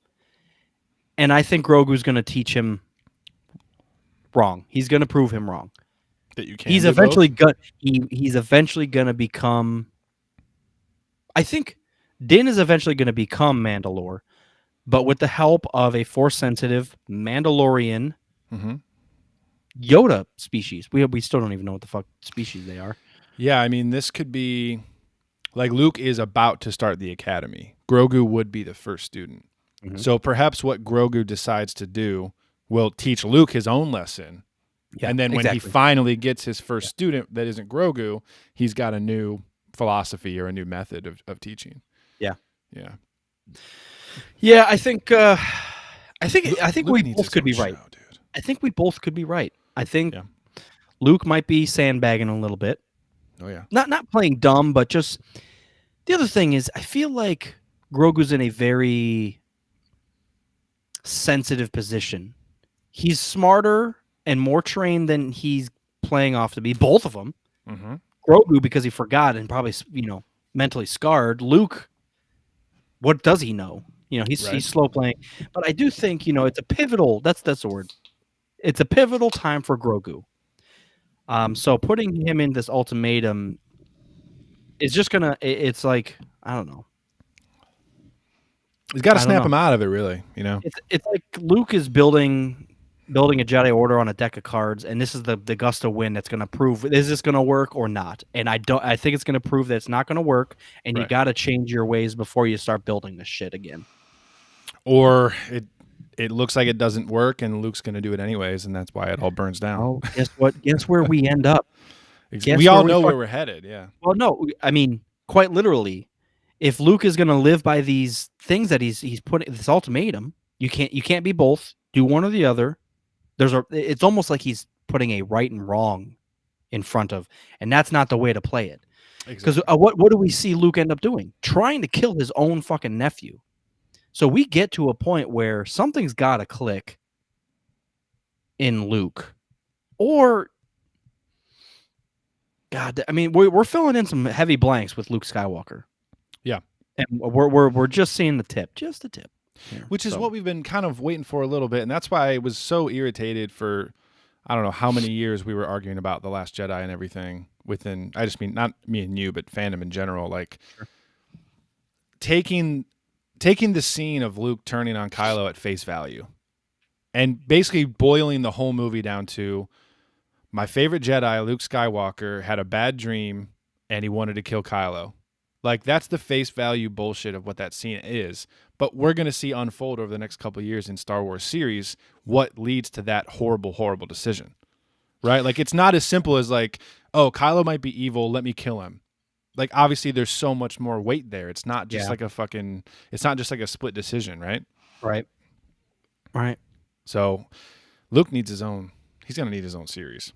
And I think Grogu's going to teach him wrong. He's going to prove him wrong. That you can. He's do eventually both? he's eventually going to become. I think Din is eventually going to become Mandalore, but with the help of a Force-sensitive Mandalorian Mm-hmm. Yoda species. We still don't even know what the fuck species they are. Yeah, I mean, this could be like Luke is about to start the academy. Grogu would be the first student. Mhm. So perhaps what Grogu decides to do will teach Luke his own lesson. Yeah, and then when he exactly. finally gets his first student that isn't Grogu, he's got a new philosophy or a new method of teaching. Yeah. Yeah. Yeah, I think Luke we needs both his could own be show, right. dude. I think we both could be right. I think Yeah. Luke might be sandbagging a little bit. Oh yeah. Not playing dumb, but just the other thing is I feel like Grogu's in a very sensitive position. He's smarter and more trained than he's playing off to be. Both of them. Mm-hmm. Grogu because he forgot and probably mentally scarred. Luke, what does he know? He's slow playing. But I do think it's a pivotal. That's the word. It's a pivotal time for Grogu. So putting him in this ultimatum is just gonna. It's like I don't know. He's got to I don't snap know. him out of it, really. It's like Luke is building a Jedi Order on a deck of cards, and this is the gust of wind that's going to prove is this going to work or not. And I think it's going to prove that it's not going to work, and you Right. got to change your ways before you start building this shit again. Or it looks like it doesn't work, and Luke's going to do it anyways, and that's why it all burns down. Oh, guess what? Guess where we end up? We all know where we're headed. Yeah. Well, no, I mean quite literally. If Luke is going to live by these things that he's putting this ultimatum, you can't be both. Do one or the other. It's almost like he's putting a right and wrong in front of, and that's not the way to play it. Because Exactly. what do we see Luke end up doing? Trying to kill his own fucking nephew. So we get to a point where something's got to click in Luke, or God, I mean, we're filling in some heavy blanks with Luke Skywalker. Yeah, and we're just seeing the tip, just the tip. Here. Which is what we've been kind of waiting for a little bit, and that's why I was so irritated for I don't know how many years we were arguing about The Last Jedi and everything within. I just mean not me and you, but fandom in general. Like taking the scene of Luke turning on Kylo at face value, and basically boiling the whole movie down to my favorite Jedi, Luke Skywalker, had a bad dream and he wanted to kill Kylo. Like that's the face value bullshit of what that scene is. But we're going to see unfold over the next couple of years in Star Wars series what leads to that horrible, horrible decision, right? Like it's not as simple as like, oh, Kylo might be evil, let me kill him. Like obviously there's so much more weight there. It's not just like it's not just like a split decision, right? Right. So Luke needs he's going to need his own series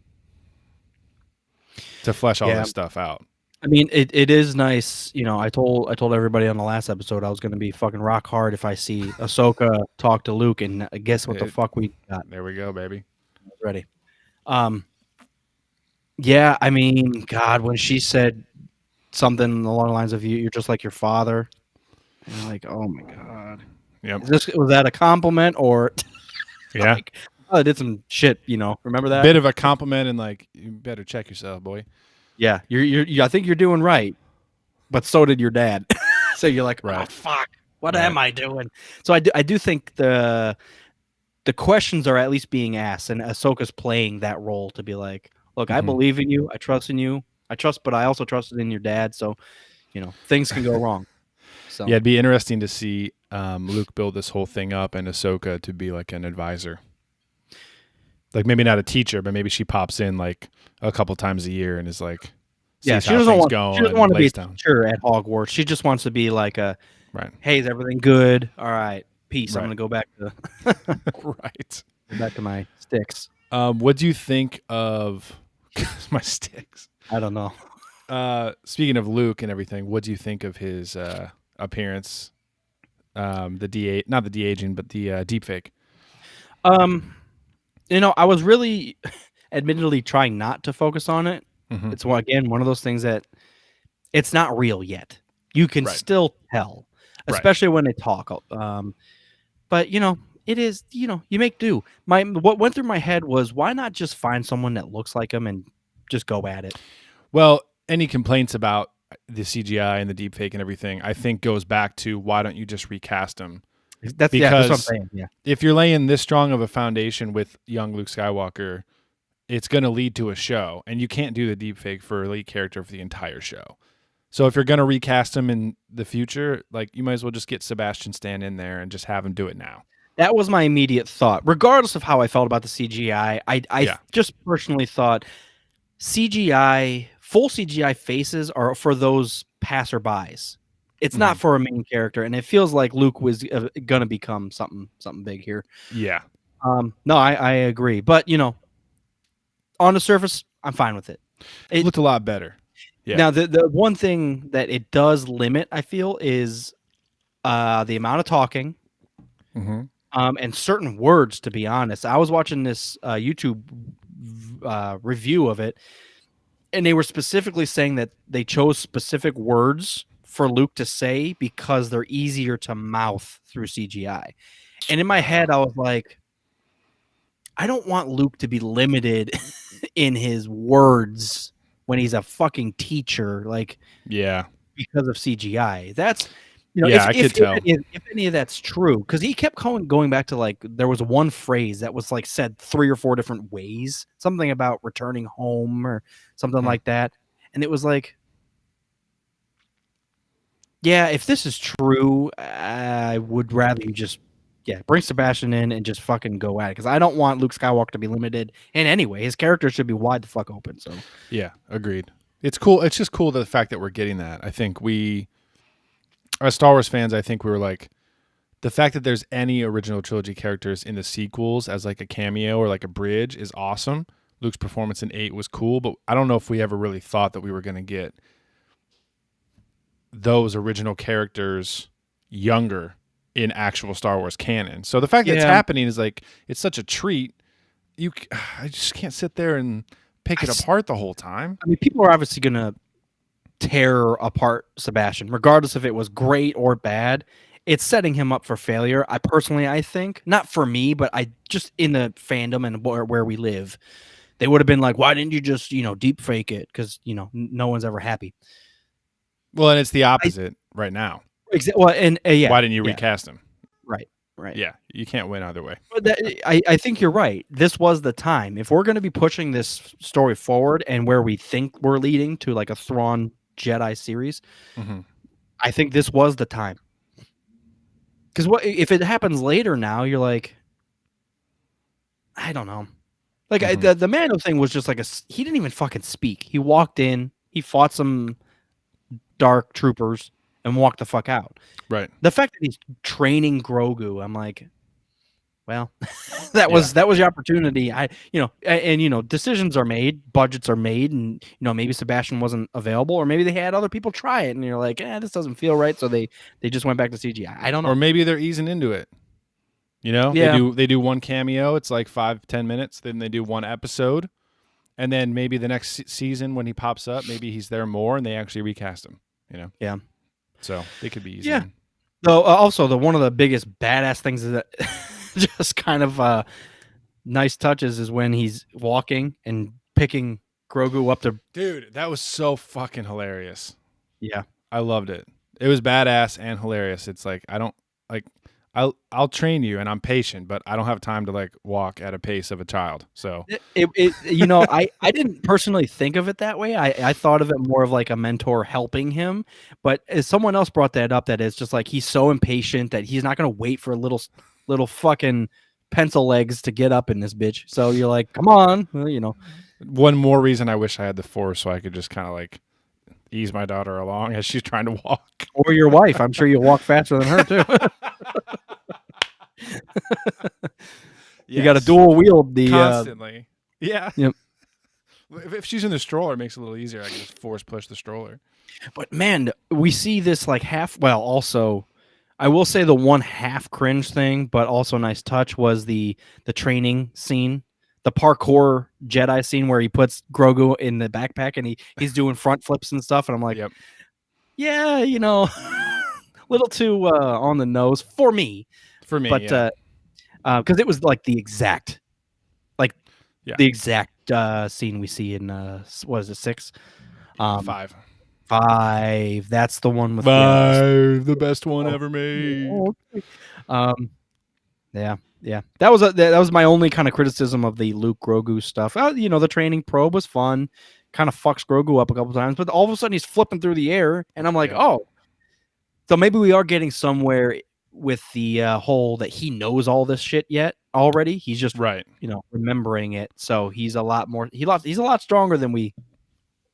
to flesh all this stuff out. I mean, it is nice. I told everybody on the last episode I was going to be fucking rock hard if I see Ahsoka talk to Luke, and guess what the fuck we got? There we go, baby. I was ready. Yeah, I mean, God, when she said something along the lines of "you're just like your father," and I'm like, oh my God. Yep. Was that a compliment or? Yeah. Like, I did some shit. Remember that? Bit of a compliment, and like you better check yourself, boy. Yeah, I think you're doing right, but so did your dad. So you're like, right. Oh fuck, what am I doing? So I do think the questions are at least being asked, and Ahsoka's playing that role to be like, look, I believe in you, I trust in you, but I also trusted in your dad. So, things can go wrong. So yeah, it'd be interesting to see Luke build this whole thing up, and Ahsoka to be like an advisor. Like maybe not a teacher, but maybe she pops in like a couple times a year and is like, she doesn't want to be a teacher at Hogwarts. She just wants to be like hey, is everything good? All right, peace. Right. I'm gonna go back to right. Go back to my sticks. What do you think of my sticks? I don't know. Speaking of Luke and everything, what do you think of his appearance the not the de-aging, but the deep fake? I was really, admittedly, trying not to focus on it. Mm-hmm. It's again one of those things that it's not real yet. You can Right. still tell, Right. especially when they talk. But it is. You make do. What went through my head was, why not just find someone that looks like him and just go at it? Well, any complaints about the CGI and the deep fake and everything, I think goes back to why don't you just recast him? That's what I'm saying. Yeah. If you're laying this strong of a foundation with young Luke Skywalker, it's going to lead to a show, and you can't do the deep fake for a lead character for the entire show. So if you're going to recast him in the future, like, you might as well just get Sebastian Stan in there and just have him do it now. That was my immediate thought. Regardless of how I felt about the CGI, I just personally thought full CGI faces are for those passerbys. It's not for a main character, and it feels like Luke was going to become something big here. Yeah. No, I agree. But, on the surface, I'm fine with it. It looked a lot better. Yeah. Now, the one thing that it does limit, I feel, is the amount of talking. Mm-hmm. And certain words, to be honest. I was watching this YouTube review of it, and they were specifically saying that they chose specific words for Luke to say because they're easier to mouth through CGI. And in my head, I was like, I don't want Luke to be limited in his words when he's a fucking teacher, because of CGI. That's... I could tell. If any of that's true, because he kept going back to, there was one phrase that was said 3 or 4 different ways, something about returning home or something like that, and it was like, yeah, if this is true, I would rather you just bring Sebastian in and just fucking go at it, because I don't want Luke Skywalker to be limited in any way. His character should be wide the fuck open. So yeah, agreed. It's cool. It's just cool, the fact that we're getting that. I think as Star Wars fans, I think we were like, the fact that there's any original trilogy characters in the sequels as a cameo or a bridge is awesome. Luke's performance in 8 was cool, but I don't know if we ever really thought that we were going to get those original characters younger in actual Star Wars canon. So the fact that it's happening is it's such a treat. I just can't sit there and pick it apart the whole time. I mean, people are obviously going to tear apart Sebastian, regardless if it was great or bad. It's setting him up for failure. I think, not for me, but I just, in the fandom and where we live, they would have been like, why didn't you just, deep fake it? Because, no one's ever happy. Well, and it's the opposite right now. Well, and why didn't you recast him? Right. Yeah, you can't win either way. But I think you're right. This was the time. If we're going to be pushing this story forward and where we think we're leading to a Thrawn Jedi series, I think this was the time. Because if it happens later now, you're like, I don't know. The Mando thing was just he didn't even fucking speak. He walked in, he fought some dark troopers, and walked the fuck out. Right. The fact that he's training Grogu, I'm like, well, that was your opportunity. Decisions are made, budgets are made, and maybe Sebastian wasn't available, or maybe they had other people try it, and you're like, this doesn't feel right, so they just went back to CGI. I don't know. Or maybe they're easing into it. They do one cameo, it's 5-10 minutes, then they do one episode, and then maybe the next season when he pops up, maybe he's there more, and they actually recast him. Yeah. So they could be easy. Yeah. Though also one of the biggest badass things is that just kind of nice touches is when he's walking and picking Grogu up to... Dude, that was so hilarious. Yeah. I loved it. It was badass and hilarious. It's I'll train you and I'm patient, but I don't have time to walk at a pace of a child. So I didn't personally think of it that way. I thought of it more of a mentor helping him, but as someone else brought that up, that it's just he's so impatient that he's not going to wait for little fucking pencil legs to get up in this bitch. So you're like, come on, One more reason I wish I had the Force, so I could just kind of ease my daughter along as she's trying to walk. Or your wife. I'm sure you'll walk faster than her too. You got to dual wield the constantly. Yeah. Yep. If she's in the stroller, it makes it a little easier. I can just force push the stroller. But man, we see this half. Well, also, I will say the one half cringe thing, but also a nice touch was the training scene, the parkour Jedi scene where he puts Grogu in the backpack and he's doing front flips and stuff, and I'm like, Yep. yeah, little too on the nose for me, For me, but yeah. Because it was like the exact Yeah. scene we see in what is it, 6? 5. 5. That's the one with 5, the best one ever made. okay. Yeah. That was my only kind of criticism of the Luke Grogu stuff. The training probe was fun, kind of fucks Grogu up a couple times, but all of a sudden he's flipping through the air, and I'm like, Yeah. oh, so maybe we are getting somewhere with the whole that he knows all this shit yet already. He's just right, remembering it, so he's a lot more. He's a lot stronger than we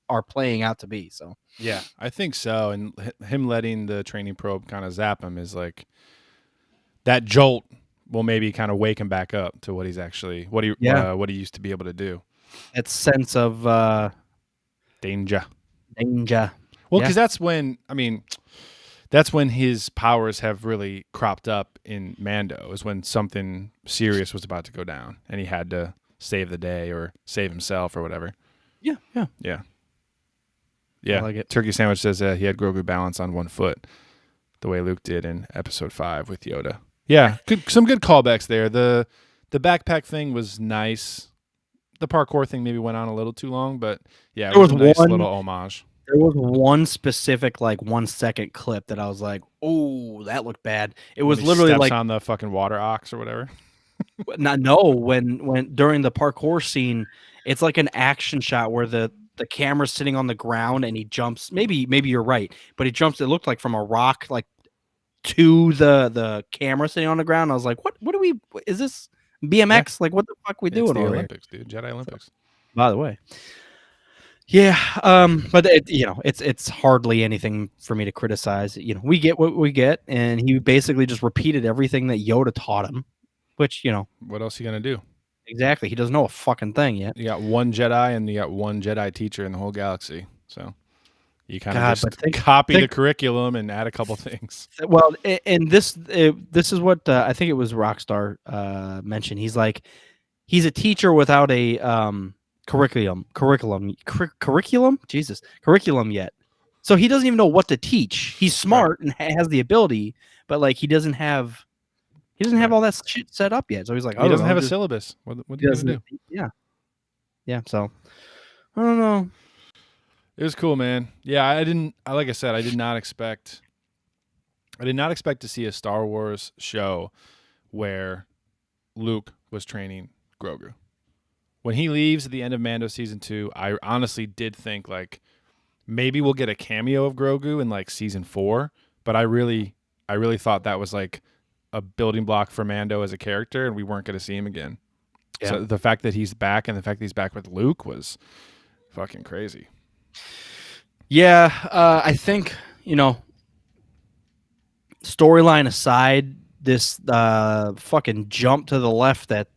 are playing out to be. So yeah, I think so. And him letting the training probe kind of zap him is like that jolt will maybe kind of wake him back up to what he's actually what he used to be able to do. That sense of danger. Well, Yeah. because that's when his powers have really cropped up in Mando, is when something serious was about to go down and he had to save the day or save himself or whatever. Yeah. I like it. Turkey Sandwich says he had Grogu balance on one foot, the way Luke did in Episode 5 with Yoda. Yeah, some good callbacks there. The backpack thing was nice. The parkour thing maybe went on a little too long, but yeah, it was a nice little homage. There was one specific 1 second clip that I was like, "Oh, that looked bad." It was literally steps on the fucking water ox or whatever. When during the parkour scene, it's like an action shot where the camera's sitting on the ground and he jumps. Maybe you're right, but he jumps. It looked like from a rock to the camera sitting on the ground. I was like, "What do we? Is this BMX? Yeah. What the fuck we doing the over Olympics, dude? Jedi Olympics." So, by the way. Yeah, but it's hardly anything for me to criticize. We get what we get, and he basically just repeated everything that Yoda taught him, which what else are you gonna do? Exactly, he doesn't know a fucking thing yet. You got one Jedi, and you got one Jedi teacher in the whole galaxy, so you kind of just copy the curriculum and add a couple things. Well, and this is what I think it was Rockstar mentioned. He's like, he's a teacher without a curriculum yet, so he doesn't even know what to teach. He's smart and has the ability, but he doesn't have all that shit set up yet. So he's like, he doesn't have a syllabus. What are you gonna do? Yeah. So I don't know. It was cool, man. Yeah, like I said, I did not expect to see a Star Wars show where Luke was training Grogu. When he leaves at the end of Mando season 2, I honestly did think maybe we'll get a cameo of Grogu in season 4, but I really thought that was a building block for Mando as a character, and we weren't going to see him again. Yeah. So the fact that he's back and the fact that he's back with Luke was fucking crazy. Yeah, I think storyline aside, this fucking jump to the left that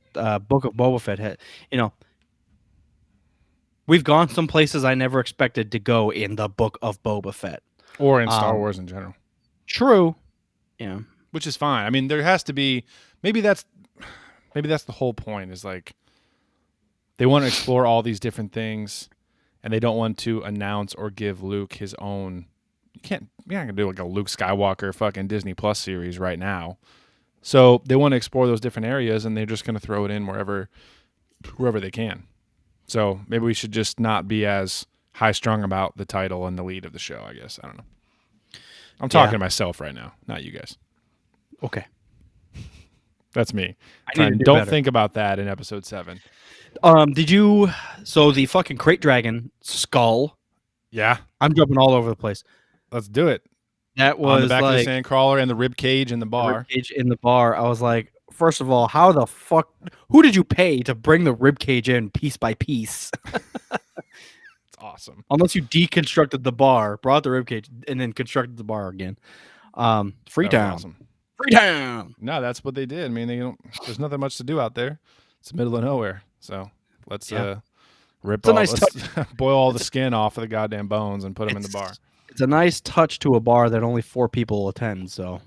Book of Boba Fett had, we've gone some places I never expected to go in the Book of Boba Fett, or in Star Wars in general. True, yeah, which is fine. I mean, there has to be maybe that's the whole point. Is they want to explore all these different things, and they don't want to announce or give Luke his own. You're not gonna do a Luke Skywalker fucking Disney Plus series right now. So they want to explore those different areas, and they're just going to throw it in wherever they can. So maybe we should just not be as high-strung about the title and the lead of the show, I guess. I don't know. I'm talking to myself right now, not you guys. Okay. That's me. Don't think about that in episode 7. So the fucking crate dragon skull. Yeah. I'm jumping all over the place. Let's do it. That was on the back of the sandcrawler and the rib cage in the bar. I was like, first of all, how the fuck? Who did you pay to bring the rib cage in piece by piece? It's awesome. Unless you deconstructed the bar, brought the rib cage, and then constructed the bar again. Freetown. Awesome. Freetown. No, that's what they did. I mean, there's nothing much to do out there. It's the middle of nowhere. So let's boil all the skin off of the goddamn bones and put them in the bar. It's a nice touch to a bar that only 4 people attend. So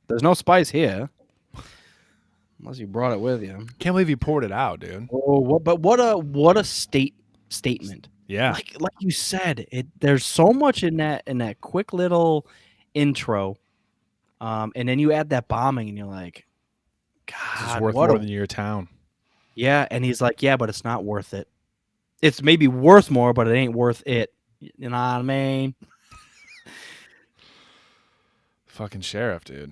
there's no spice here, unless you brought it with you. Can't believe you poured it out, dude. Oh, what a statement. Yeah. Like you said, there's so much in that quick little intro, and then you add that bombing, and you're like, God, this is worth more than your town. Yeah, and he's like, yeah, but it's not worth it. It's maybe worth more, but it ain't worth it. You know what I mean? Fucking sheriff, dude.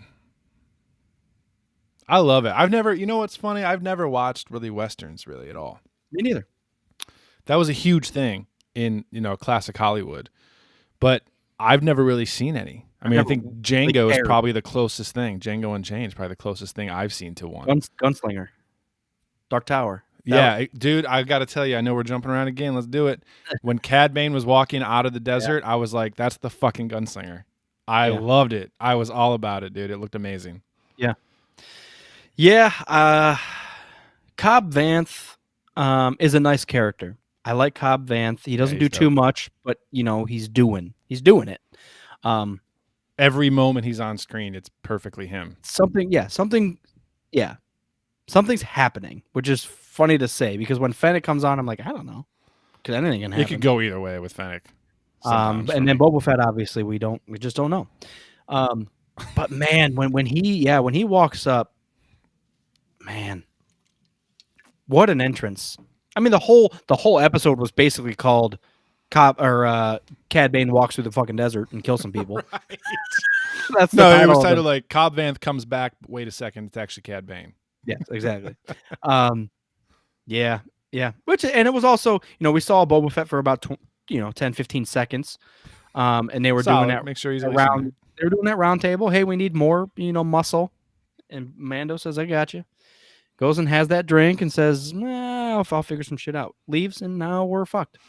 I love it. You know what's funny? I've never watched really Westerns really at all. Me neither. That was a huge thing in, classic Hollywood. But I've never really seen any. I mean, I think Django is probably the closest thing. Django Unchained is probably the closest thing I've seen to one. Gunslinger. Dark Tower. Yeah, dude, I got to tell you, I know we're jumping around again. Let's do it. When Cad Bane was walking out of the desert, I was like, that's the fucking Gunslinger. I loved it. I was all about it, dude. It looked amazing. Yeah. Yeah. Cobb Vanth is a nice character. I like Cobb Vanth. He doesn't do too much, but, he's doing it. Every moment he's on screen, it's perfectly him. Something's happening, which is funny to say because when Fennec comes on, I'm like, I don't know, because anything can happen. It could go either way with Fennec. And then Boba Fett, obviously, we just don't know. But man, when he walks up, man, what an entrance! I mean, the whole episode was basically called Cad Bane walks through the fucking desert and kills some people. Right. That's it was titled like Cobb Vanth comes back. Wait a second, it's actually Cad Bane. Yeah, exactly. Yeah. And it was also, we saw Boba Fett for about 10, 15 seconds. And they were doing that. Make sure he's around. They were doing that round table. Hey, we need more, muscle. And Mando says, I got you. Goes and has that drink and says, I'll figure some shit out. Leaves, and now we're fucked.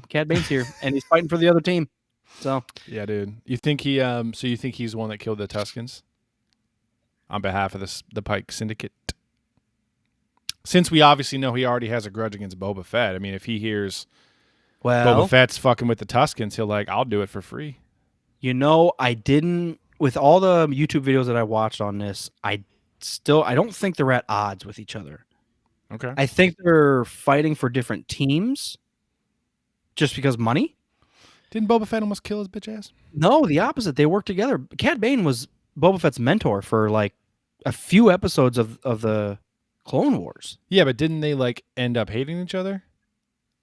Cad Bane's here, and he's fighting for the other team. So yeah, dude. You think he? So you think he's the one that killed the Tuskens on behalf of the Pike Syndicate? Since we obviously know he already has a grudge against Boba Fett. I mean, if he hears Boba Fett's fucking with the Tuskens, he'll I'll do it for free. I didn't. With all the YouTube videos that I watched on this, I don't think they're at odds with each other. Okay. I think they're fighting for different teams just because money. Didn't Boba Fett almost kill his bitch ass? No, the opposite. They worked together. Cad Bane was Boba Fett's mentor for a few episodes of the Clone Wars. Yeah, but didn't they end up hating each other?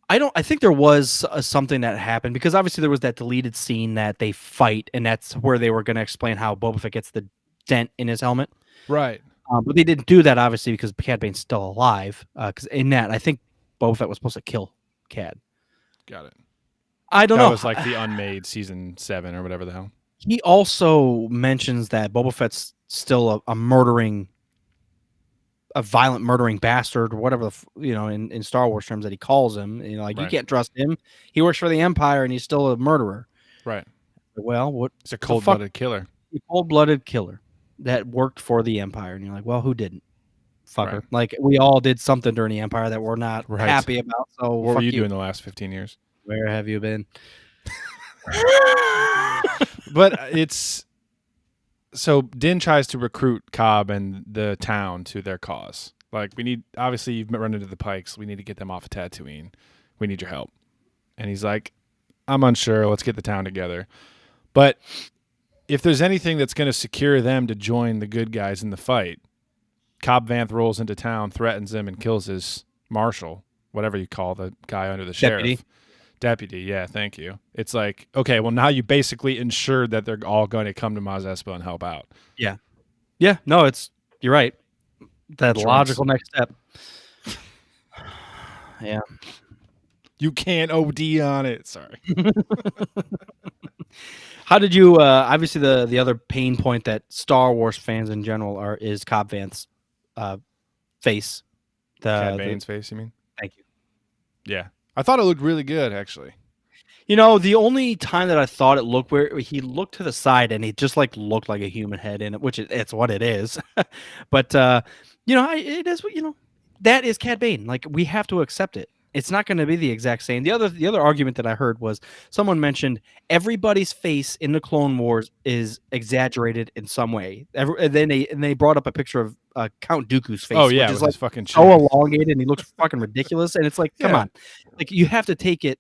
I think there was something that happened because obviously there was that deleted scene that they fight, and that's where they were going to explain how Boba Fett gets the dent in his helmet. Right. But they didn't do that, obviously, because Cad Bane's still alive. Because in that, I think Boba Fett was supposed to kill Cad. Got it. I don't know. That was the Unmade season 7 or whatever the hell. He also mentions that Boba Fett's still a violent murdering bastard or whatever, in Star Wars terms that he calls him. Right. You can't trust him. He works for the Empire and he's still a murderer. Right. Well, what? It's a cold-blooded killer. A cold-blooded killer that worked for the Empire. And you're like, well, who didn't? Fucker. Right. We all did something during the Empire that we're not happy about. So what were you doing the last 15 years? Where have you been? But it's so Din tries to recruit Cobb and the town to their cause. Obviously you've run into the Pikes. We need to get them off of Tatooine. We need your help. And he's like, I'm unsure. Let's get the town together. But if there's anything that's going to secure them to join the good guys in the fight, Cobb Vanth rolls into town, threatens him, and kills his marshal, whatever you call the guy under the sheriff. Deputy, yeah, thank you. It's okay, well, now you basically ensured that they're all going to come to Maz Espa and help out. Yeah. Yeah, no, you're right. That logical next step. Yeah. You can't OD on it. Sorry. How did you, obviously the other pain point that Star Wars fans in general is Cobb Vanth's face. Cad Bane's face, you mean? Thank you. Yeah. I thought it looked really good, actually. The only time that I thought it looked where he looked to the side and it just looked like a human head in it, which it's what it is. But, it is, that is Cad Bane. We have to accept it. It's not going to be the exact same. The other argument that I heard was someone mentioned everybody's face in the Clone Wars is exaggerated in some way. And then they brought up a picture of Count Dooku's face, Oh yeah, which is with like his fucking so chin. elongated and he looks fucking ridiculous. And it's like, come Yeah. on, like you have to take it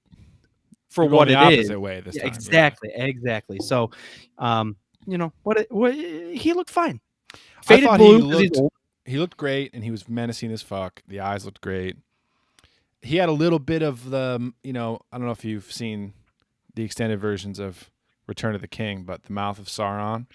for You're going what the it opposite is. way this Yeah, time. exactly. So, you know what he looked fine. I Faded thought blue because he's old. he looked great and he was menacing as fuck. The eyes looked great. He had a little bit of the, I don't know if you've seen the extended versions of Return of the King, but the mouth of Sauron.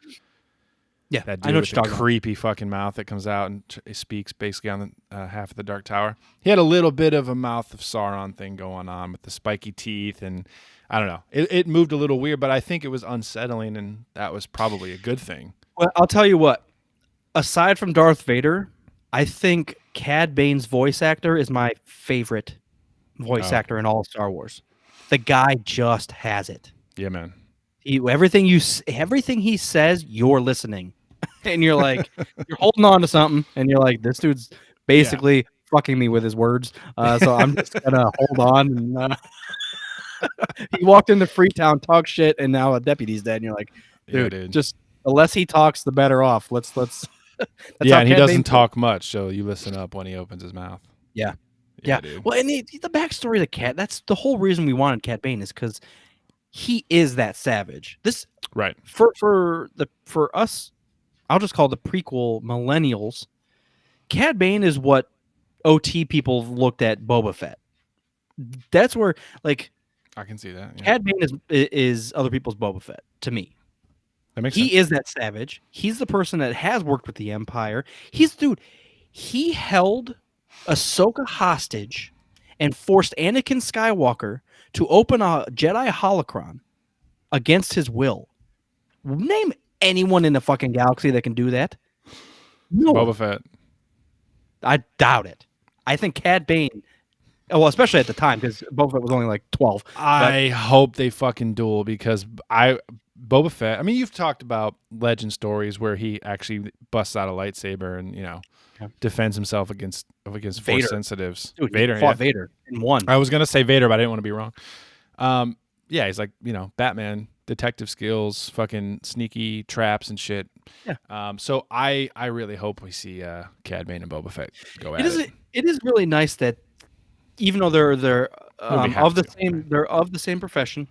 Yeah, That I dude know with what you're the talking creepy fucking mouth that comes out and speaks basically on the half of the Dark Tower. He had a little bit of a mouth of Sauron thing going on with the spiky teeth, and I don't know. It moved a little weird, but I think it was unsettling, and that was probably a good thing. Well, I'll tell you what. Aside from Darth Vader, I think Cad Bane's voice actor is my favorite voice actor in all of Star Wars. The guy just has it. Yeah, man. Everything he says, you're listening, and you're like, you're holding on to something, and you're like, this dude's basically fucking me with his words. So I'm just gonna hold on. And, he walked into Freetown, talk shit, and now a deputy's dead. And you're like, dude, just the less he talks, the better off. Let's. That's and he doesn't talk much, so you listen up when he opens his mouth. Yeah. Dude. Well, and the backstory of the cat, that's the whole reason we wanted Cad Bane is because he is that savage. This right for us, I'll just call the prequel millennials. Cad Bane is what OT people looked at Boba Fett. That's where, like, I can see that. Yeah. Cad Bane is other people's Boba Fett to me. That makes sense. He is that savage. He's the person that has worked with the Empire. He held Ahsoka hostage and forced Anakin Skywalker to open a Jedi holocron against his will. Name anyone in the fucking galaxy that can do that. No. Boba Fett. I doubt it. I think Cad Bane, well, especially at the time, because Boba Fett was only like 12. I hope they fucking duel because Boba Fett, I mean, you've talked about legend stories where he actually busts out a lightsaber and, defends himself against Force sensitives. Dude, Vader he fought Vader in one. I was going to say Vader, but I didn't want to be wrong. He's like, Batman, detective skills, fucking sneaky traps and shit. Yeah. So I really hope we see Cad Bane and Boba Fett go at it. It is really nice that even though they're of the same profession,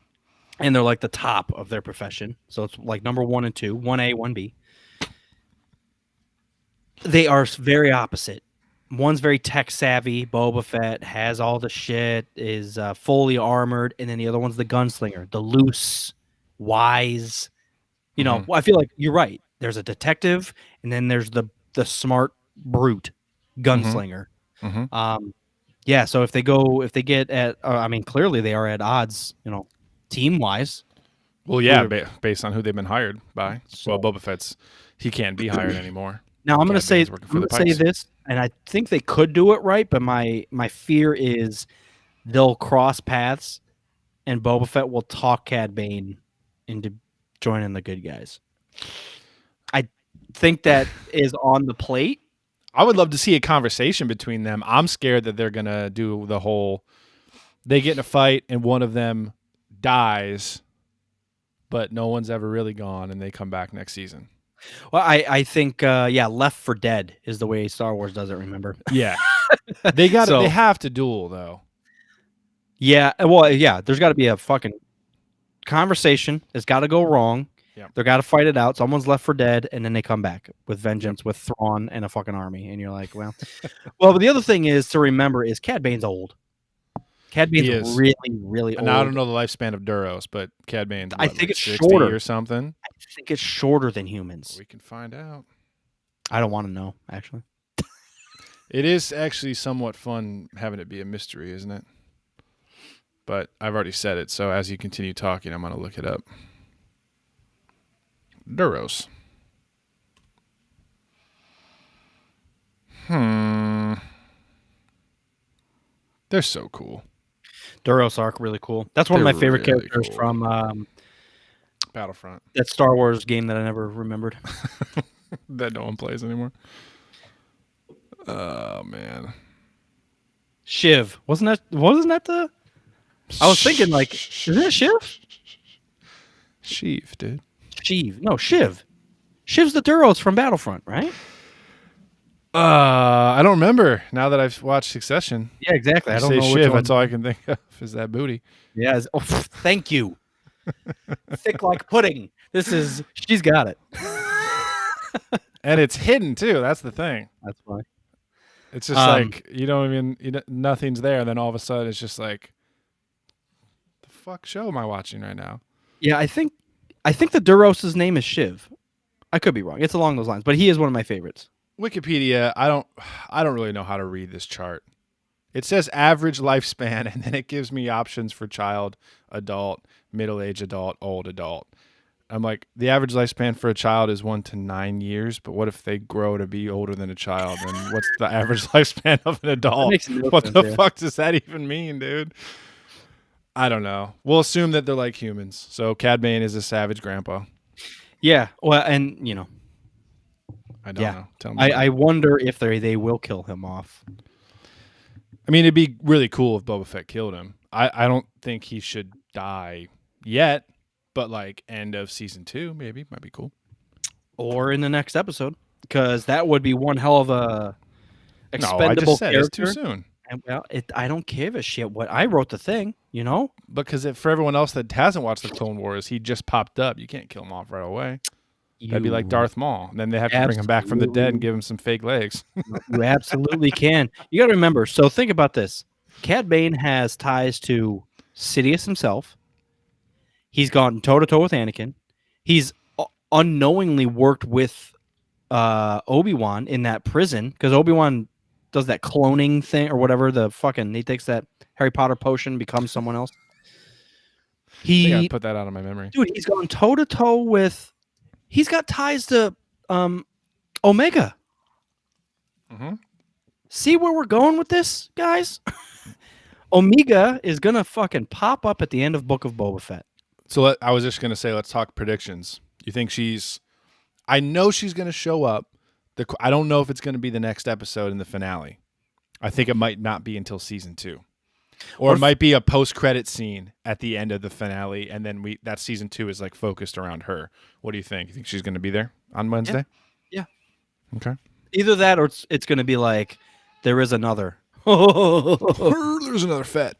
and they're like the top of their profession, so it's like number 1 and 2, 1A, 1B. They are very opposite. One's very tech savvy. Boba Fett has all the shit, is fully armored, and then the other one's the gunslinger, the loose, wise. I feel like you're right. There's a detective, and then there's the smart brute gunslinger. Mm-hmm. So if they get at, clearly they are at odds, team wise. Well, yeah, based on who they've been hired by. Well, Boba Fett's he can't be hired anymore. Now I'm going to say this, and I think they could do it right, but my fear is they'll cross paths, and Boba Fett will talk Cad Bane into joining the good guys. I think that is on the plate. I would love to see a conversation between them. I'm scared that they're going to do the whole they get in a fight and one of them dies, but no one's ever really gone, and they come back next season. Well, I think Left 4 Dead is the way Star Wars does it. Remember? Yeah, they have to duel though. Yeah, well, yeah. There's got to be a fucking conversation. It's got to go wrong. Yeah, they got to fight it out. Someone's left for dead, and then they come back with vengeance, with Thrawn and a fucking army. And you're like, well, but the other thing is to remember is Cad Bane's old. Cad Bane's really, really old. And I don't know the lifespan of Duros, but Cad Bane's I think it's 60 shorter or something. I think it's shorter than humans. We can find out. I don't want to know, actually. It is actually somewhat fun having it be a mystery, isn't it? But I've already said it, so as you continue talking, I'm going to look it up. Duros. They're so cool. Duros arc, really cool. That's one of my favorite characters from Battlefront. That Star Wars game that I never remembered. That no one plays anymore. Oh, man. Shiv. Wasn't that the? I was thinking like, is that Shiv? Sheev, dude. Shiv. No, Shiv. Shiv's the Duros from Battlefront, right? I don't remember now that I've watched Succession. Yeah, exactly. I don't say know which Shiv. one. That's all I can think of is that booty. Yeah. Thank you. Thick like pudding. She's got it. And it's hidden too. That's the thing. That's why. It's just like you don't even nothing's there. And then all of a sudden it's just like, the fuck show am I watching right now? Yeah, I think the Duros' name is Shiv. I could be wrong. It's along those lines, but he is one of my favorites. Wikipedia. I don't really know how to read this chart. It says average lifespan, and then it gives me options for child, adult, middle-aged adult, old adult. I'm like, the average lifespan for a child is 1 to 9 years, but what if they grow to be older than a child? And what's the average lifespan of an adult? What the fuck does that even mean, dude? I don't know. We'll assume that they're like humans. So Cad Bane is a savage grandpa. Yeah. Well, and I don't know. Tell me. I wonder if they will kill him off. I mean, it'd be really cool if Boba Fett killed him. I don't think he should die yet, but like end of season 2, maybe might be cool. Or in the next episode, because that would be one hell of a expendable I just said character. It's too soon. And, well, I don't give a shit what I wrote the thing, Because for everyone else that hasn't watched the Clone Wars, he just popped up. You can't kill him off right away. That'd be like Darth Maul. And then they have to bring him back from the dead and give him some fake legs. You absolutely can. You got to remember. So think about this. Cad Bane has ties to Sidious himself. He's gone toe-to-toe with Anakin. He's unknowingly worked with Obi-Wan in that prison because Obi-Wan does that cloning thing or whatever. He takes that Harry Potter potion, becomes someone else. I gotta put that out of my memory. Dude, he's gone toe-to-toe with... He's got ties to Omega. Mm-hmm. See where we're going with this, guys? Omega is going to fucking pop up at the end of Book of Boba Fett. So I was just going to say, let's talk predictions. You think I know she's going to show up. I don't know if it's going to be the next episode in the finale. I think it might not be until season 2. Or it might be a post-credit scene at the end of the finale, and then that season 2 is like focused around her. What do you think? You think she's going to be there on Wednesday? Yeah. Okay. Either that, or it's going to be like there is another. There's another Fett.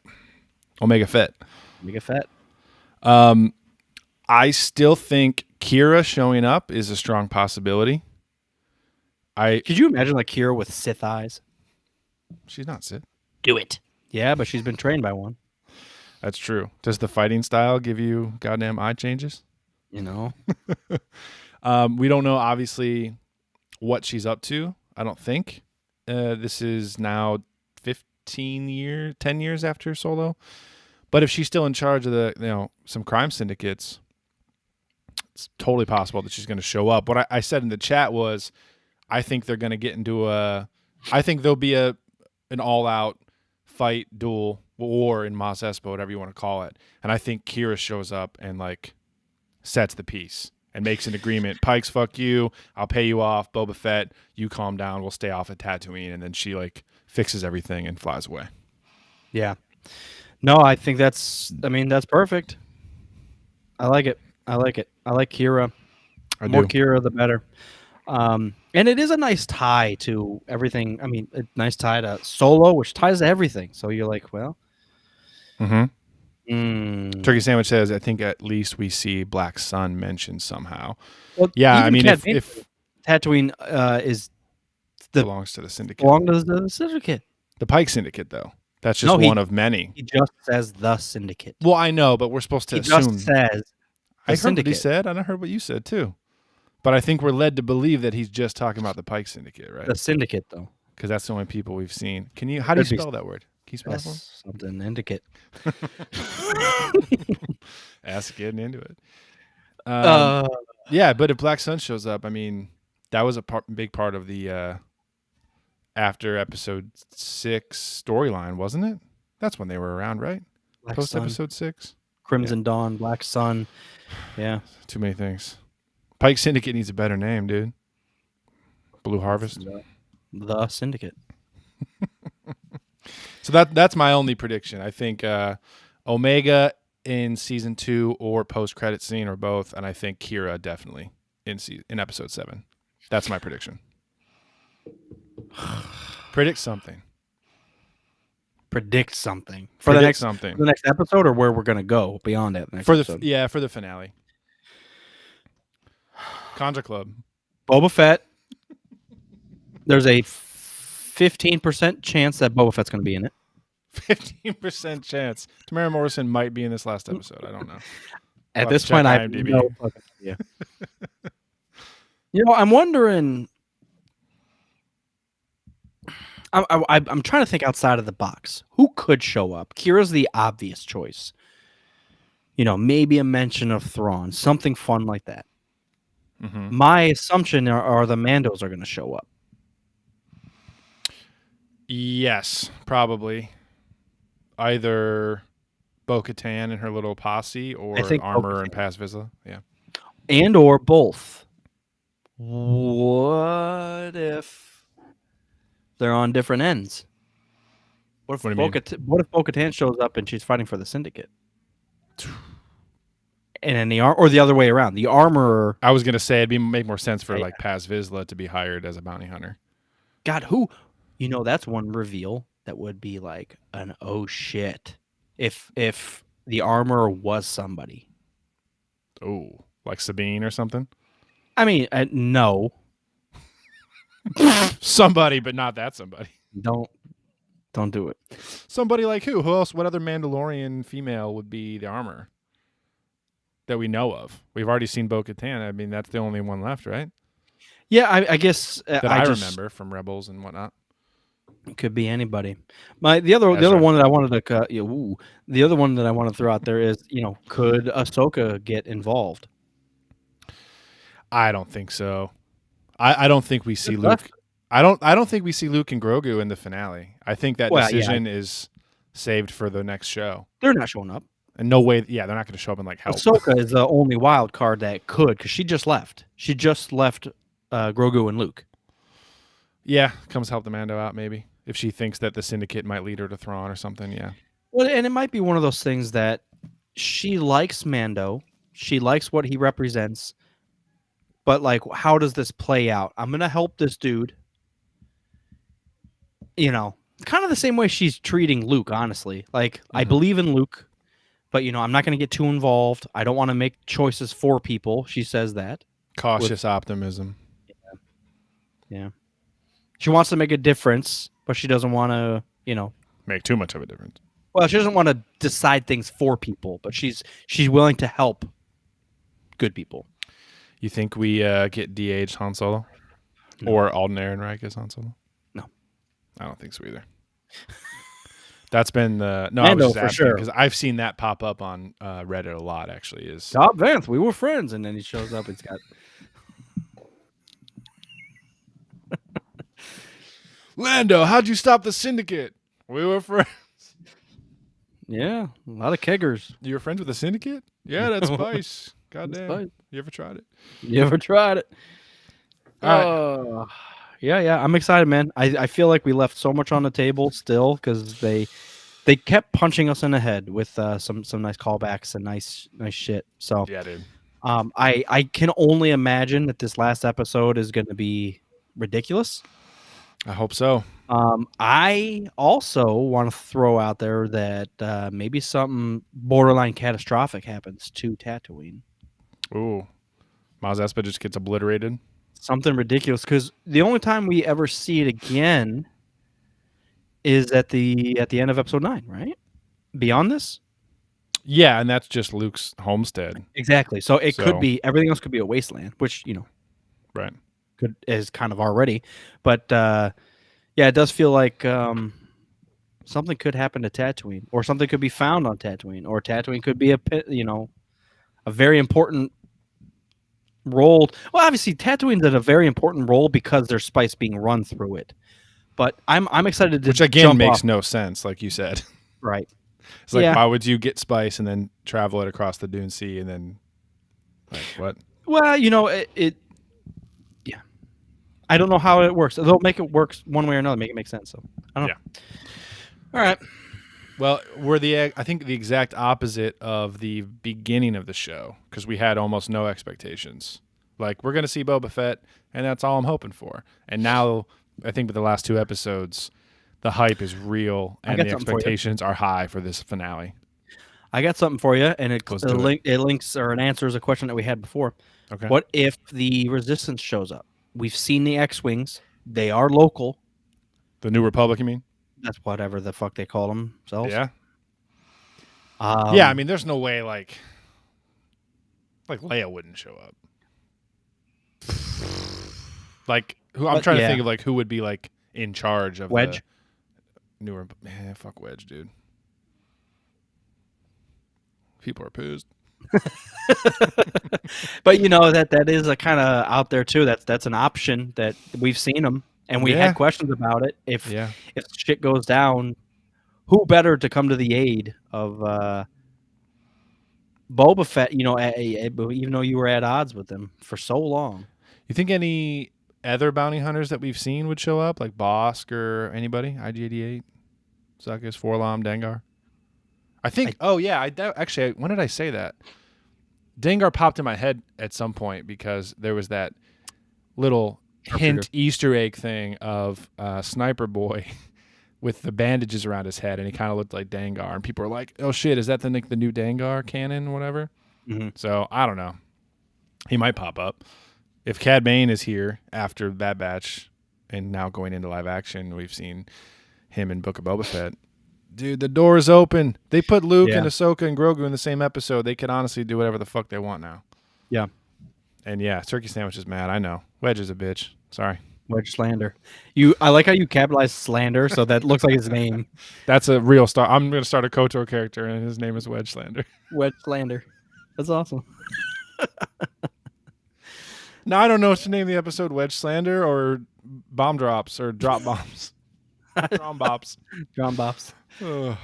Omega Fett. Omega Fett. I still think Kira showing up is a strong possibility. Could you imagine like Kira with Sith eyes? She's not Sith. Do it. Yeah, but she's been trained by one. That's true. Does the fighting style give you goddamn eye changes? We don't know, obviously, what she's up to. I don't think. This is now 10 years after Solo. But if she's still in charge of some crime syndicates, it's totally possible that she's going to show up. What I said in the chat was, I think they're going to get into I think there'll be an all-out fight, duel, war in Mos Espa, whatever you want to call it. And I think Kira shows up and like sets the peace and makes an agreement. Pikes, fuck you. I'll pay you off. Boba Fett, you calm down. We'll stay off at Tatooine. And then she like fixes everything and flies away. Yeah. No, I think that's perfect. I like it. I like Kira. More Kira, the better. And it is a nice tie to everything. I mean, a nice tie to Solo, which ties to everything. So you're like, well. Mm-hmm. Turkey Sandwich says, I think at least we see Black Sun mentioned somehow. Well, yeah, I mean, if Tatooine belongs to the Syndicate. Belongs to the Syndicate. The Pike Syndicate, though. That's just one of many. He just says the Syndicate. Well, I know, but we're supposed to assume. He just says I heard what he said, and I heard what you said, too. But I think we're led to believe that he's just talking about the Pike Syndicate, right? The Syndicate, though. Because that's the only people we've seen. How do you spell that word? Can you spell it for me? Something indicate. Ask getting into it. Yeah, but if Black Sun shows up, I mean, that was a big part of the after episode 6 storyline, wasn't it? That's when they were around, right? Post episode 6? Crimson Dawn, Black Sun. Yeah. Too many things. Pike Syndicate needs a better name, dude. Blue Harvest. The Syndicate. So that's my only prediction. I think Omega in season 2 or post credit scene or both, and I think Kira definitely in episode 7. That's my prediction. Predict something. Predict something For the something. next episode, or where we're gonna go beyond that next episode. For the finale. Conja Club. Boba Fett. There's a 15% chance that Boba Fett's gonna be in it. 15% chance. Tamara Morrison might be in this last episode. I don't know. At this point, I have no fucking idea. I'm wondering. I'm trying to think outside of the box. Who could show up? Kira's the obvious choice. Maybe a mention of Thrawn, something fun like that. Mm-hmm. My assumption are the Mandos are going to show up. Yes, probably. Either Bo-Katan and her little posse, or Armor and Paz Vizsla. Yeah. And or both. What if they're on different ends? What if Bo-Katan shows up and she's fighting for the Syndicate? And then or the other way around. The Armorer. I was gonna say it'd make more sense for like Paz Vizsla to be hired as a bounty hunter. God, who? That's one reveal that would be like an oh shit. If the Armorer was somebody. Oh, like Sabine or something. I mean, no. Somebody, but not that somebody. Don't do it. Somebody like who? Who else? What other Mandalorian female would be the Armor that we know of? We've already seen Bo-Katan. I mean, that's the only one left, right? Yeah, I guess that I remember from Rebels and whatnot. It could be anybody. The other one that I wanted to the other one that I want to throw out there is could Ahsoka get involved? I don't think so. I don't think we see Luke. I don't think we see Luke and Grogu in the finale. I think that decision is saved for the next show. They're not showing up. And no way. Yeah, they're not going to show up and help. Ahsoka is the only wild card that could, because she just left. She just left Grogu and Luke. Yeah, comes help the Mando out maybe if she thinks that the Syndicate might lead her to Thrawn or something. Yeah. Well, and it might be one of those things that she likes Mando. She likes what he represents. But how does this play out? I'm gonna help this dude. Kind of the same way she's treating Luke. Honestly, I believe in Luke, but I'm not gonna get too involved. I don't want to make choices for people. She says that. Cautious optimism. Yeah. She wants to make a difference, but she doesn't want to, make too much of a difference. Well, she doesn't want to decide things for people, but she's willing to help good people. You think we get de-aged Han Solo? No. Or Alden Ehrenreich as Han Solo? No. I don't think so either. That's been the... No, Mando, I was just asking, for sure. because I've seen that pop up on Reddit a lot, actually. Cobb Vanth, we were friends, and then he shows up, it's got... Lando, how'd you stop the Syndicate? We were friends. Yeah, a lot of keggers. You were friends with the Syndicate? Yeah, that's spice. Goddamn. You ever tried it? You ever tried it? All right. Yeah. I'm excited, man. I feel like we left so much on the table still because they kept punching us in the head with some nice callbacks and nice shit. So yeah, dude. I can only imagine that this last episode is going to be ridiculous. I hope so. I also want to throw out there that maybe something borderline catastrophic happens to Tatooine. Ooh. Maz Espa just gets obliterated. Something ridiculous, because the only time we ever see it again is at the end of episode 9, right? Beyond this? Yeah, and that's just Luke's homestead. Exactly. So it could be, everything else could be a wasteland, which, right. Is kind of already. But it does feel like something could happen to Tatooine, or something could be found on Tatooine, or Tatooine could be a very important role. Well, obviously Tatooine's in a very important role because there's spice being run through it. But I'm excited to which again makes no sense, like you said. Right. It's like, why would you get spice and then travel it across the Dune Sea and then what? Well, it I don't know how it works. They'll make it work one way or another, make it make sense. So I don't know. All right. Well, I think the exact opposite of the beginning of the show because we had almost no expectations. Like we're gonna see Boba Fett, and that's all I'm hoping for. And now I think with the last 2 episodes, the hype is real I and got the something for you. expectations are high for this finale. I got something for you, and Let's do it. it links or it answers a question that we had before. Okay. What if the Resistance shows up? We've seen the X-wings; they are local. The New Republic, you mean? That's whatever the fuck they call themselves. Yeah. Um, Yeah. I mean, there's no way like Leia wouldn't show up. Like I'm trying to think of like who would be like in charge of Wedge. The newer. Man, fuck Wedge, dude. People are pissed. But you know that is a kind of out there too. That's an option that we've seen them, and we had questions about it. If shit goes down, who better to come to the aid of Boba Fett? You know, even though you were at odds with him for so long. You think any other bounty hunters that we've seen would show up, like Bosk or anybody? IG-88, Zuckuss, Forlom, Dengar. I think. Actually, when did I say that? Dengar popped in my head at some point because there was that little hint Easter egg thing of Sniper Boy with the bandages around his head, and he kind of looked like Dengar, and people were like, "Oh shit, is that the new Dengar canon, or whatever?" Mm-hmm. So I don't know. He might pop up if Cad Bane is here after Bad Batch, and now going into live action. We've seen him in Book of Boba Fett. Dude, the door is open. They put Luke and Ahsoka and Grogu in the same episode. They could honestly do whatever the fuck they want now. Yeah. And yeah, Turkey Sandwich is mad. I know. Wedge is a bitch. Sorry. Wedge Slander. I like how you capitalized slander, so that looks like his name. That's a real star. I'm going to start a KOTOR character, and his name is Wedge Slander. Wedge Slander. That's awesome. Now, I don't know if to name the episode Wedge Slander or Bomb Drops or Drop Bombs. Dromb Bops. Dromb Bops. All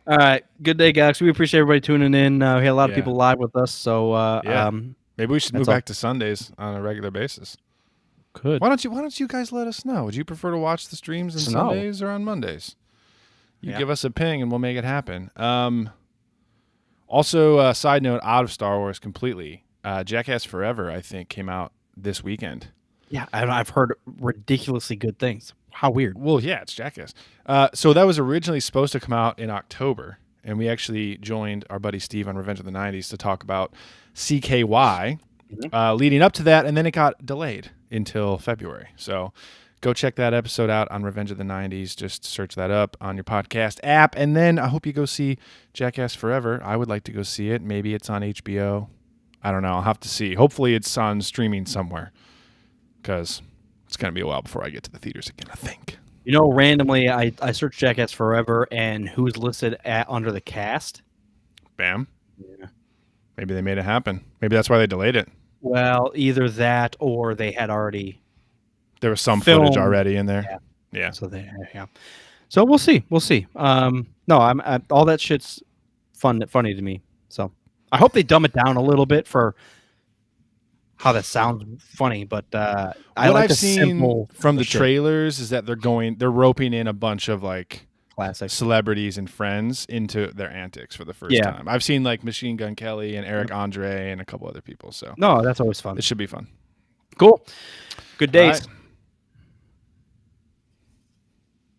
right. Good day, guys. We appreciate everybody tuning in. We had a lot of people live with us, so maybe we should move back to Sundays on a regular basis. Could. Why don't you guys let us know? Would you prefer to watch the streams on Sundays or on Mondays? You give us a ping and we'll make it happen. Also, side note, out of Star Wars completely. Jackass Forever, I think, came out this weekend. Yeah, I've heard ridiculously good things. How weird. Well, yeah, it's Jackass. So that was originally supposed to come out in October, and we actually joined our buddy Steve on Revenge of the 90s to talk about CKY leading up to that, and then it got delayed until February. So go check that episode out on Revenge of the 90s. Just search that up on your podcast app, and then I hope you go see Jackass Forever. I would like to go see it. Maybe it's on HBO. I don't know. I'll have to see. Hopefully it's on streaming somewhere because it's going to be a while before I get to the theaters again, I think. You know, randomly, I searched Jackass Forever and who's listed under the cast. Bam. Yeah. Maybe they made it happen. Maybe that's why they delayed it. Well, either that or they had already... There was some footage already in there. Yeah. So we'll see. No, all that shit's funny to me. So I hope they dumb it down a little bit for how that sounds funny. But what I've seen from the trailers is that they're roping in a bunch of like classic celebrities and friends into their antics for the first time. I've seen like Machine Gun Kelly and Eric Andre and a couple other people. So no, that's always fun. It should be fun. Cool. Good days.